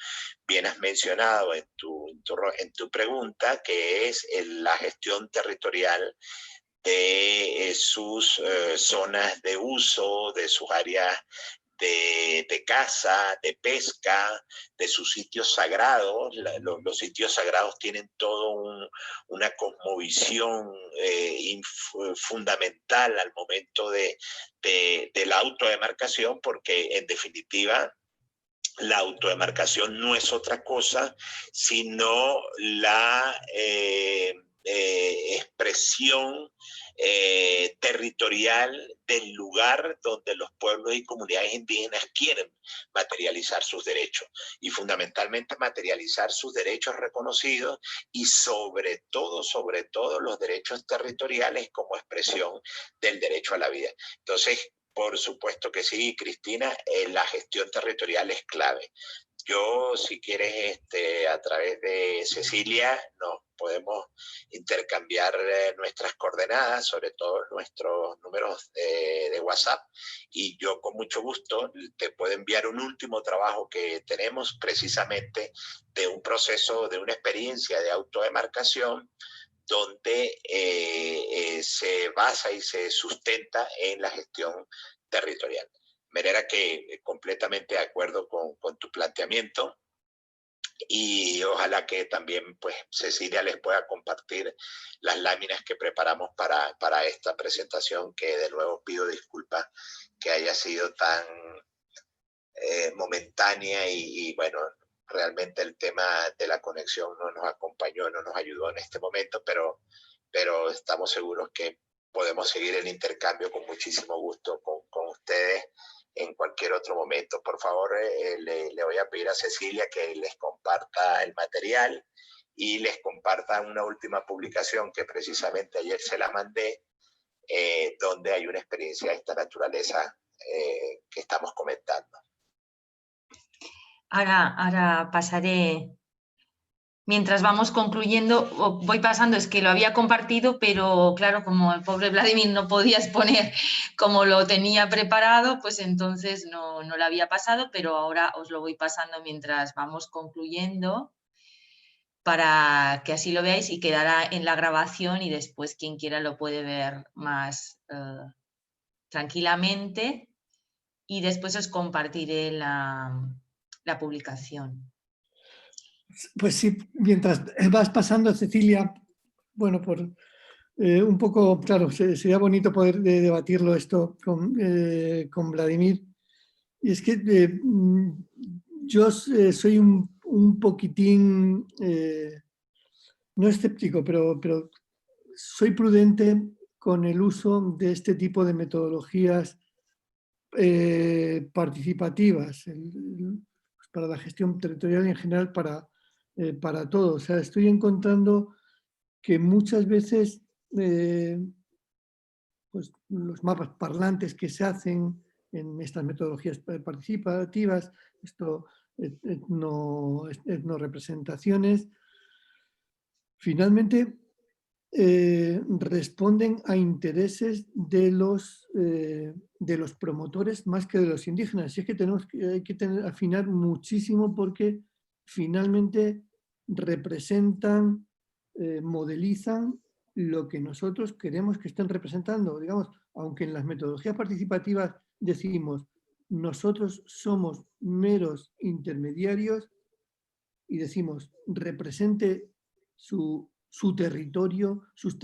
bien has mencionado en tu pregunta, que es la gestión territorial de sus zonas de uso, de sus áreas de caza, de pesca, de sus sitios sagrados. Los sitios sagrados tienen todo una cosmovisión fundamental al momento de la autodemarcación, porque en definitiva la autodemarcación no es otra cosa sino la expresión territorial del lugar donde los pueblos y comunidades indígenas quieren materializar sus derechos, y fundamentalmente materializar sus derechos reconocidos, y sobre todo los derechos territoriales como expresión del derecho a la vida. Entonces, por supuesto que sí, Cristina, la gestión territorial es clave. Yo, si quieres, a través de Cecilia, nos podemos intercambiar nuestras coordenadas, sobre todo nuestros números de WhatsApp, y yo con mucho gusto te puedo enviar un último trabajo que tenemos precisamente de un proceso, de una experiencia de autodemarcación, donde se basa y se sustenta en la gestión territorial. De manera que completamente de acuerdo con tu planteamiento, y ojalá que también pues Cecilia les pueda compartir las láminas que preparamos para esta presentación, que de nuevo pido disculpas que haya sido tan momentánea y bueno, realmente el tema de la conexión no nos acompañó, no nos ayudó en este momento, pero estamos seguros que podemos seguir el intercambio con muchísimo gusto con ustedes en cualquier otro momento. Por favor, le voy a pedir a Cecilia que les comparta el material y les comparta una última publicación que precisamente ayer se la mandé, donde hay una experiencia de esta naturaleza que estamos comentando. Ahora pasaré, mientras vamos concluyendo, voy pasando, es que lo había compartido, pero claro, como el pobre Vladimir no podía exponer como lo tenía preparado, pues entonces no lo había pasado, pero ahora os lo voy pasando mientras vamos concluyendo, para que así lo veáis, y quedará en la grabación y después quien quiera lo puede ver más tranquilamente, y después os compartiré la publicación. Pues sí, mientras vas pasando, Cecilia, bueno, por un poco, claro, sería bonito poder debatirlo esto con Vladimir. Y es que yo soy un poquitín, no escéptico, pero soy prudente con el uso de este tipo de metodologías participativas para la gestión territorial y en general para todo. O sea, estoy encontrando que muchas veces pues, los mapas parlantes que se hacen en estas metodologías participativas, etnorepresentaciones, finalmente responden a intereses de los promotores más que de los indígenas. Y es que hay que afinar muchísimo, porque finalmente representan, modelizan lo que nosotros queremos que estén representando. Digamos, aunque en las metodologías participativas decimos nosotros somos meros intermediarios y decimos represente su territorio, sus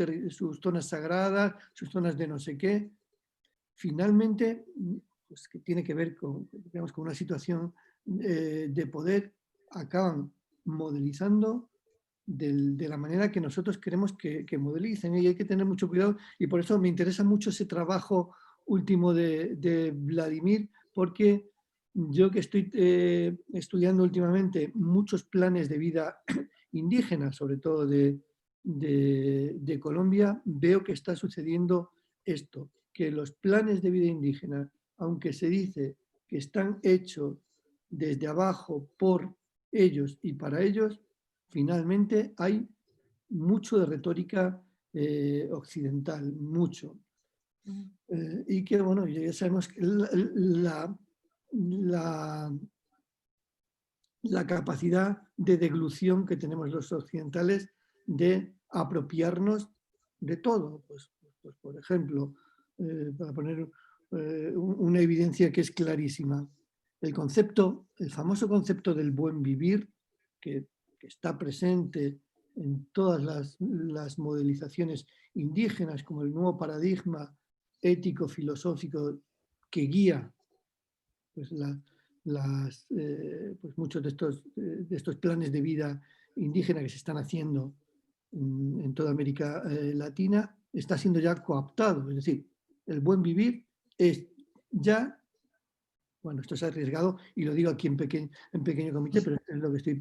zonas sagradas, sus zonas de no sé qué, finalmente, pues que tiene que ver con, digamos, con una situación de poder, acaban modelizando de la manera que nosotros queremos que modelicen, y hay que tener mucho cuidado, y por eso me interesa mucho ese trabajo último de Vladimir, porque yo que estoy estudiando últimamente muchos planes de vida indígenas, sobre todo de Colombia, veo que está sucediendo esto, que los planes de vida indígena, aunque se dice que están hechos desde abajo por ellos y para ellos, finalmente hay mucho de retórica occidental, mucho. Y que, bueno, ya sabemos que la capacidad de deglución que tenemos los occidentales de apropiarnos de todo. Pues por ejemplo, para poner un una evidencia que es clarísima. El famoso concepto del buen vivir, que está presente en todas las modelizaciones indígenas, como el nuevo paradigma ético, filosófico, que guía pues, pues muchos de estos planes de vida indígena que se están haciendo en toda América Latina, está siendo ya cooptado. Es decir, el buen vivir es ya, bueno, esto es arriesgado y lo digo aquí en pequeño comité, pero es lo que estoy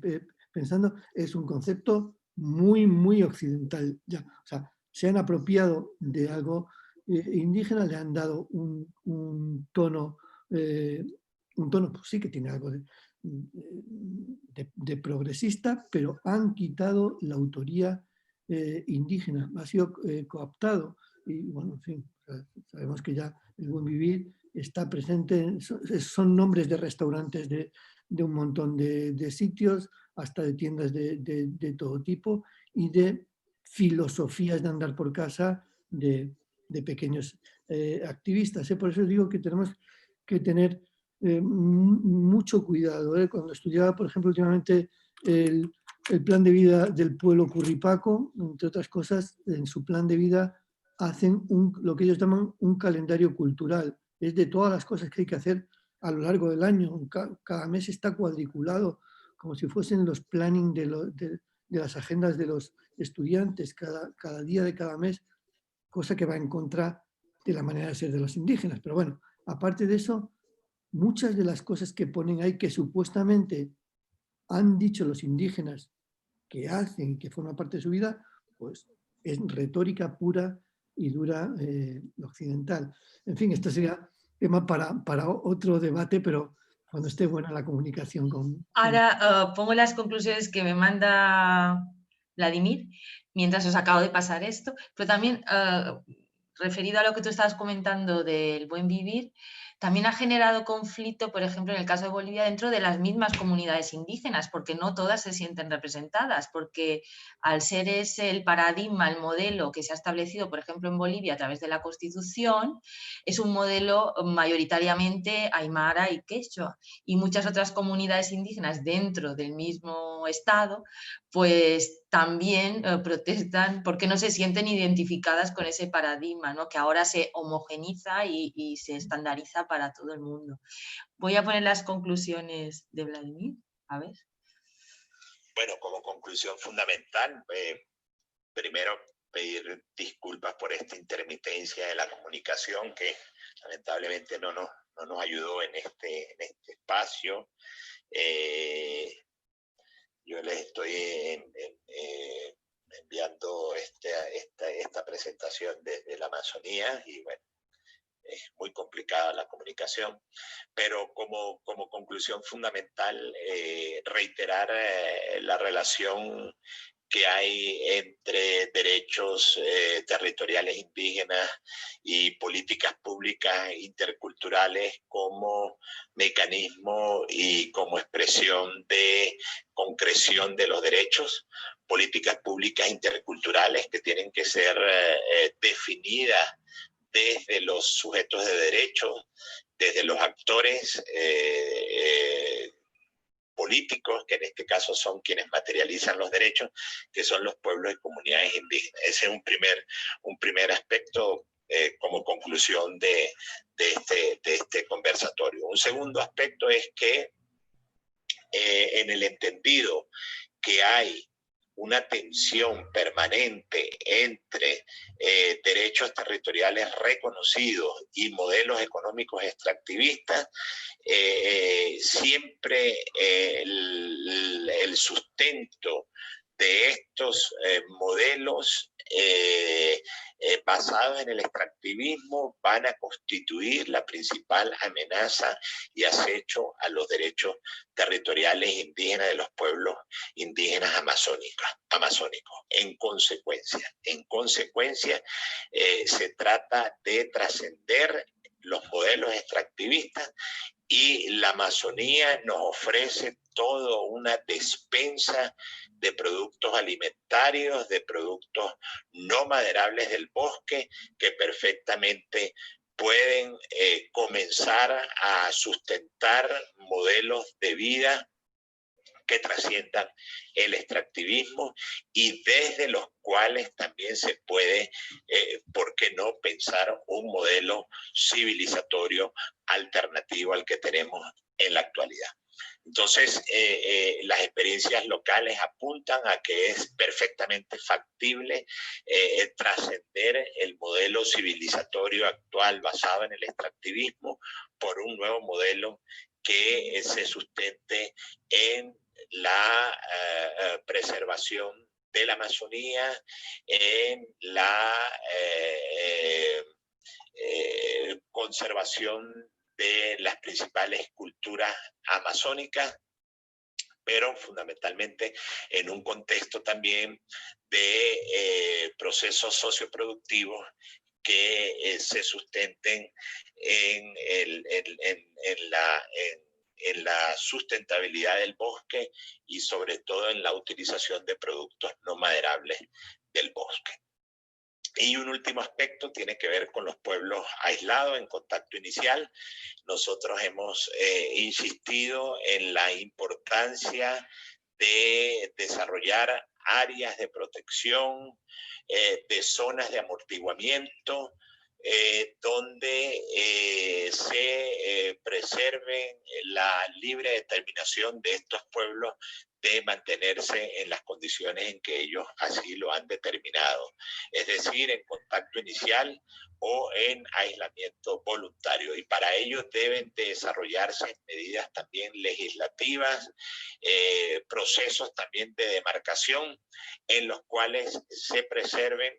pensando, es un concepto muy, muy occidental ya. O sea, se han apropiado de algo indígena, le han dado un tono, pues sí que tiene algo de progresista, pero han quitado la autoría indígena, ha sido cooptado. Y bueno, en fin, sabemos que ya el buen vivir está presente, son nombres de restaurantes de un montón de sitios, hasta de tiendas de todo tipo, y de filosofías de andar por casa de pequeños activistas. Por eso digo que tenemos que tener mucho cuidado. Cuando estudiaba, por ejemplo, últimamente el plan de vida del pueblo curripaco, entre otras cosas, en su plan de vida hacen lo que ellos llaman un calendario cultural. Es de todas las cosas que hay que hacer a lo largo del año. Cada mes está cuadriculado, como si fuesen los planning de las agendas de los estudiantes, cada día de cada mes, cosa que va en contra de la manera de ser de los indígenas. Pero bueno, aparte de eso, muchas de las cosas que ponen ahí que supuestamente han dicho los indígenas que hacen y que forman parte de su vida, pues es retórica pura y dura occidental. En fin, esto sería tema para otro debate, pero cuando esté buena la comunicación con... Ahora pongo las conclusiones que me manda Vladimir, mientras os acabo de pasar esto, pero también referido a lo que tú estabas comentando del buen vivir, también ha generado conflicto, por ejemplo, en el caso de Bolivia, dentro de las mismas comunidades indígenas, porque no todas se sienten representadas, porque al ser ese el paradigma, el modelo que se ha establecido, por ejemplo, en Bolivia a través de la Constitución, es un modelo mayoritariamente aymara y quechua, y muchas otras comunidades indígenas dentro del mismo estado, pues también protestan porque no se sienten identificadas con ese paradigma, ¿no? Que ahora se homogeniza y se estandariza para todo el mundo. Voy a poner las conclusiones de Vladimir, a ver. Bueno, como conclusión fundamental, primero pedir disculpas por esta intermitencia de la comunicación que lamentablemente no nos ayudó en este espacio. Yo les estoy enviando esta presentación desde la Amazonía y bueno, es muy complicada la comunicación, pero como conclusión fundamental, reiterar la relación que hay entre derechos territoriales indígenas y políticas públicas interculturales como mecanismo y como expresión de concreción de los derechos, políticas públicas interculturales que tienen que ser definidas desde los sujetos de derechos, desde los actores políticos, que en este caso son quienes materializan los derechos, que son los pueblos y comunidades indígenas. Ese es un primer aspecto como conclusión de este conversatorio. Un segundo aspecto es que en el entendido que hay una tensión permanente entre derechos territoriales reconocidos y modelos económicos extractivistas, siempre el sustento de estos modelos basados en el extractivismo van a constituir la principal amenaza y acecho a los derechos territoriales indígenas de los pueblos indígenas amazónicos. En consecuencia, se trata de trascender los modelos extractivistas y la Amazonía nos ofrece toda una despensa de productos alimentarios, de productos no maderables del bosque que perfectamente pueden comenzar a sustentar modelos de vida que trasciendan el extractivismo y desde los cuales también se puede, ¿por qué no?, pensar un modelo civilizatorio alternativo al que tenemos en la actualidad. Entonces, las experiencias locales apuntan a que es perfectamente factible trascender el modelo civilizatorio actual basado en el extractivismo por un nuevo modelo que se sustente en la preservación de la Amazonía, en la conservación de las principales culturas amazónicas, pero fundamentalmente en un contexto también de procesos socioproductivos que se sustenten en la sustentabilidad del bosque y sobre todo en la utilización de productos no maderables del bosque. Y un último aspecto tiene que ver con los pueblos aislados en contacto inicial. Nosotros hemos insistido en la importancia de desarrollar áreas de protección, de zonas de amortiguamiento, donde se preserve la libre determinación de estos pueblos de mantenerse en las condiciones en que ellos así lo han determinado, es decir, en contacto inicial o en aislamiento voluntario. Y para ello deben de desarrollarse medidas también legislativas, procesos también de demarcación en los cuales se preserven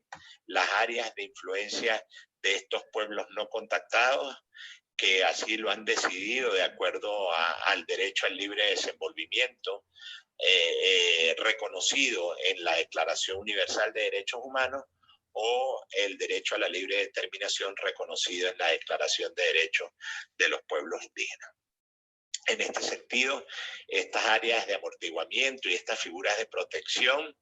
las áreas de influencia de estos pueblos no contactados, que así lo han decidido de acuerdo al derecho al libre desenvolvimiento reconocido en la Declaración Universal de Derechos Humanos o el derecho a la libre determinación reconocido en la Declaración de Derechos de los Pueblos Indígenas. En este sentido, estas áreas de amortiguamiento y estas figuras de protección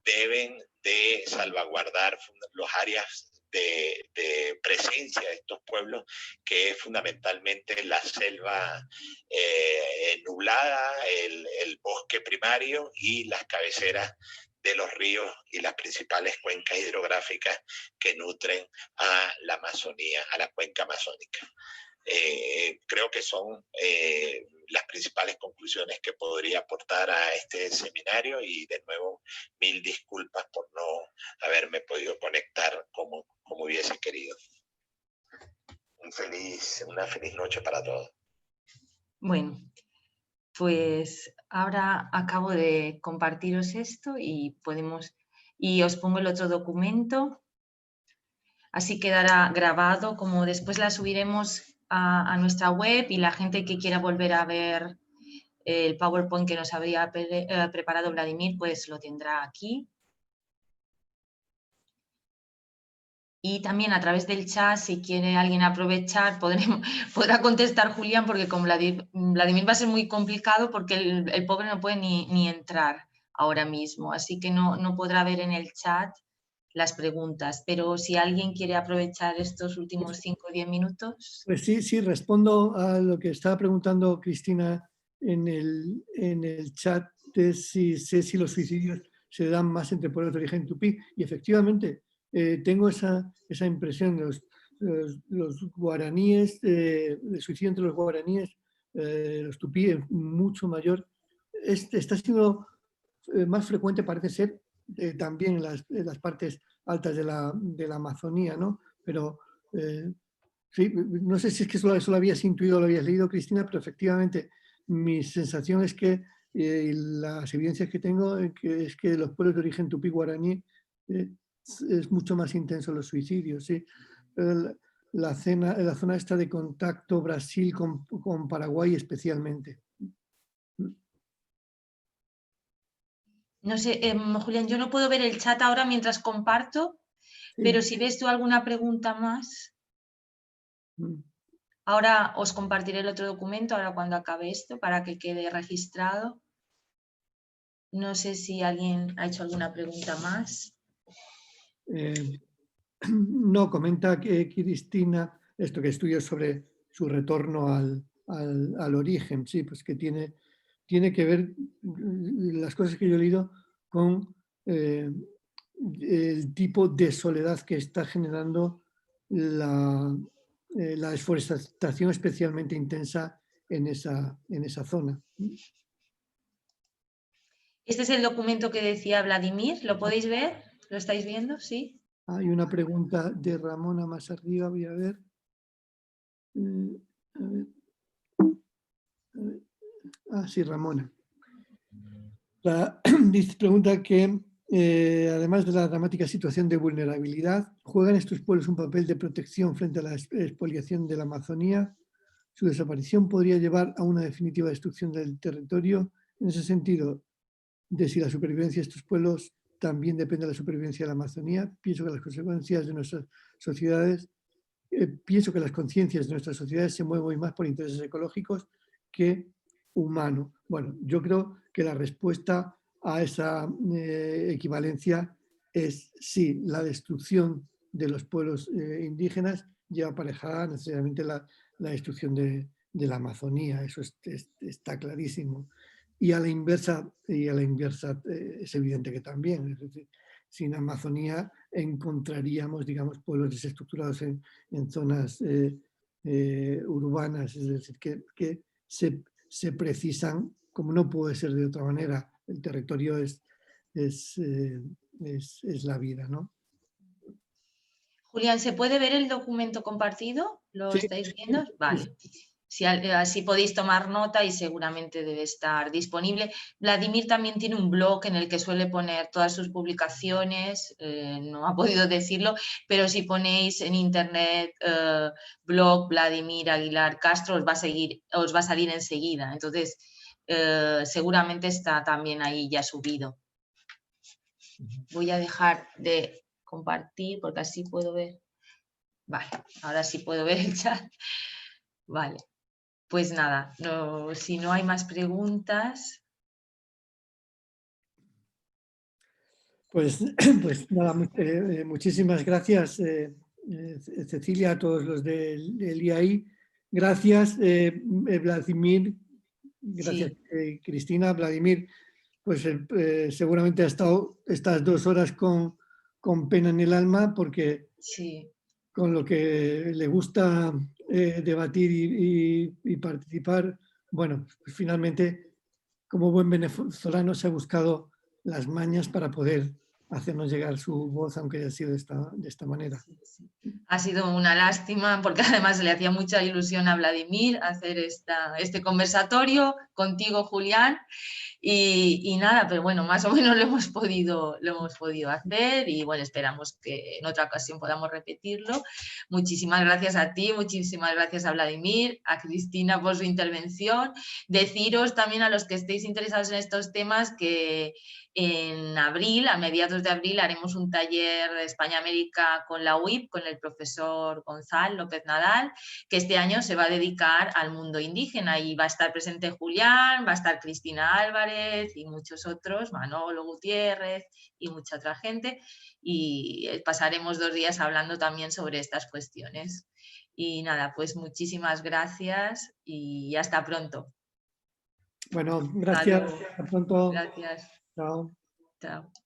deben de salvaguardar las áreas de presencia de estos pueblos, que es fundamentalmente la selva nublada, el bosque primario y las cabeceras de los ríos y las principales cuencas hidrográficas que nutren a la Amazonía, a la cuenca amazónica. Creo que son las principales conclusiones que podría aportar a este seminario y de nuevo mil disculpas por no haberme podido conectar como hubiese querido. Una feliz noche para todos. Bueno, pues ahora acabo de compartiros esto y os pongo el otro documento. Así quedará grabado, como después la subiremos a nuestra web y la gente que quiera volver a ver el PowerPoint que nos había preparado Vladimir, pues lo tendrá aquí. Y también a través del chat, si quiere alguien aprovechar, podrá contestar Julián, porque con Vladimir va a ser muy complicado porque el pobre no puede ni entrar ahora mismo, así que no podrá ver en el chat las preguntas, pero si alguien quiere aprovechar estos últimos 5 o 10 minutos. Pues sí, respondo a lo que estaba preguntando Cristina en el chat de si los suicidios se dan más entre pueblos de origen tupí, y efectivamente tengo esa impresión. Los guaraníes, el suicidio entre los guaraníes, los tupí es mucho mayor. Está siendo más frecuente, parece ser, también en las partes altas de la Amazonía, ¿no? Pero sí, no sé si es que eso lo habías intuido o lo habías leído, Cristina, pero efectivamente mi sensación es que las evidencias que tengo es que los pueblos de origen tupí guaraní es mucho más intenso los suicidios, sí. La zona esta de contacto Brasil con Paraguay especialmente. No sé, Julián, yo no puedo ver el chat ahora mientras comparto, sí. Pero si ves tú alguna pregunta más, ahora os compartiré el otro documento, ahora cuando acabe esto, para que quede registrado. No sé si alguien ha hecho alguna pregunta más. No, comenta que Cristina esto que estudio sobre su retorno al origen, sí, pues que tiene que ver las cosas que yo he leído con el tipo de soledad que está generando la desforestación especialmente intensa en esa zona. Este es el documento que decía Vladimir, ¿lo podéis ver? ¿Lo estáis viendo? ¿Sí? Hay una pregunta de Ramona más arriba, voy a ver. A ver. Sí, Ramona. Pregunta que, además de la dramática situación de vulnerabilidad, ¿juegan estos pueblos un papel de protección frente a la expoliación de la Amazonía? ¿Su desaparición podría llevar a una definitiva destrucción del territorio? En ese sentido, de si la supervivencia de estos pueblos también depende de la supervivencia de la Amazonía, pienso que las consecuencias de nuestras sociedades, pienso que las conciencias de nuestras sociedades se mueven más por intereses ecológicos que humanos. Bueno, yo creo que la respuesta a esa equivalencia es sí, la destrucción de los pueblos indígenas lleva aparejada necesariamente la destrucción de la Amazonía, eso está clarísimo. Y a la inversa es evidente que también, es decir, sin Amazonía encontraríamos, digamos, pueblos desestructurados en zonas urbanas, es decir, que se precisan, como no puede ser de otra manera, el territorio es la vida, ¿no? Julián, ¿se puede ver el documento compartido? ¿Lo Sí, estáis viendo? Vale. Si, así podéis tomar nota y seguramente debe estar disponible. Vladimir también tiene un blog en el que suele poner todas sus publicaciones, no ha podido decirlo, pero si ponéis en internet blog Vladimir Aguilar Castro os va a salir enseguida. Entonces, seguramente está también ahí ya subido. Voy a dejar de compartir porque así puedo ver. Vale, ahora sí puedo ver el chat. Vale, pues nada, si no hay más preguntas. Pues nada, muchísimas gracias, Cecilia, a todos los del IAI. Gracias, Vladimir. Gracias, Sí. Cristina. Vladimir, pues seguramente ha estado estas 2 horas con pena en el alma porque Sí. con lo que le gusta debatir y participar, bueno, pues finalmente como buen venezolano se ha buscado las mañas para poder hacernos llegar su voz, aunque haya sido de esta manera. Sí. Ha sido una lástima porque además le hacía mucha ilusión a Vladimir hacer este conversatorio contigo, Julián. Y nada, pero bueno, más o menos lo hemos podido hacer y bueno, esperamos que en otra ocasión podamos repetirlo. Muchísimas gracias a ti, muchísimas gracias a Vladimir, a Cristina por su intervención. Deciros también a los que estéis interesados en estos temas que en abril, a mediados de abril, haremos un taller de España-América con la UIP, con el profesor Gonzalo López Nadal, que este año se va a dedicar al mundo indígena y va a estar presente Julián, va a estar Cristina Álvarez y muchos otros, Manolo Gutiérrez y mucha otra gente, y pasaremos 2 días hablando también sobre estas cuestiones. Y nada, pues muchísimas gracias y hasta pronto. Bueno, gracias. Hasta pronto. Gracias. Chao. Chao.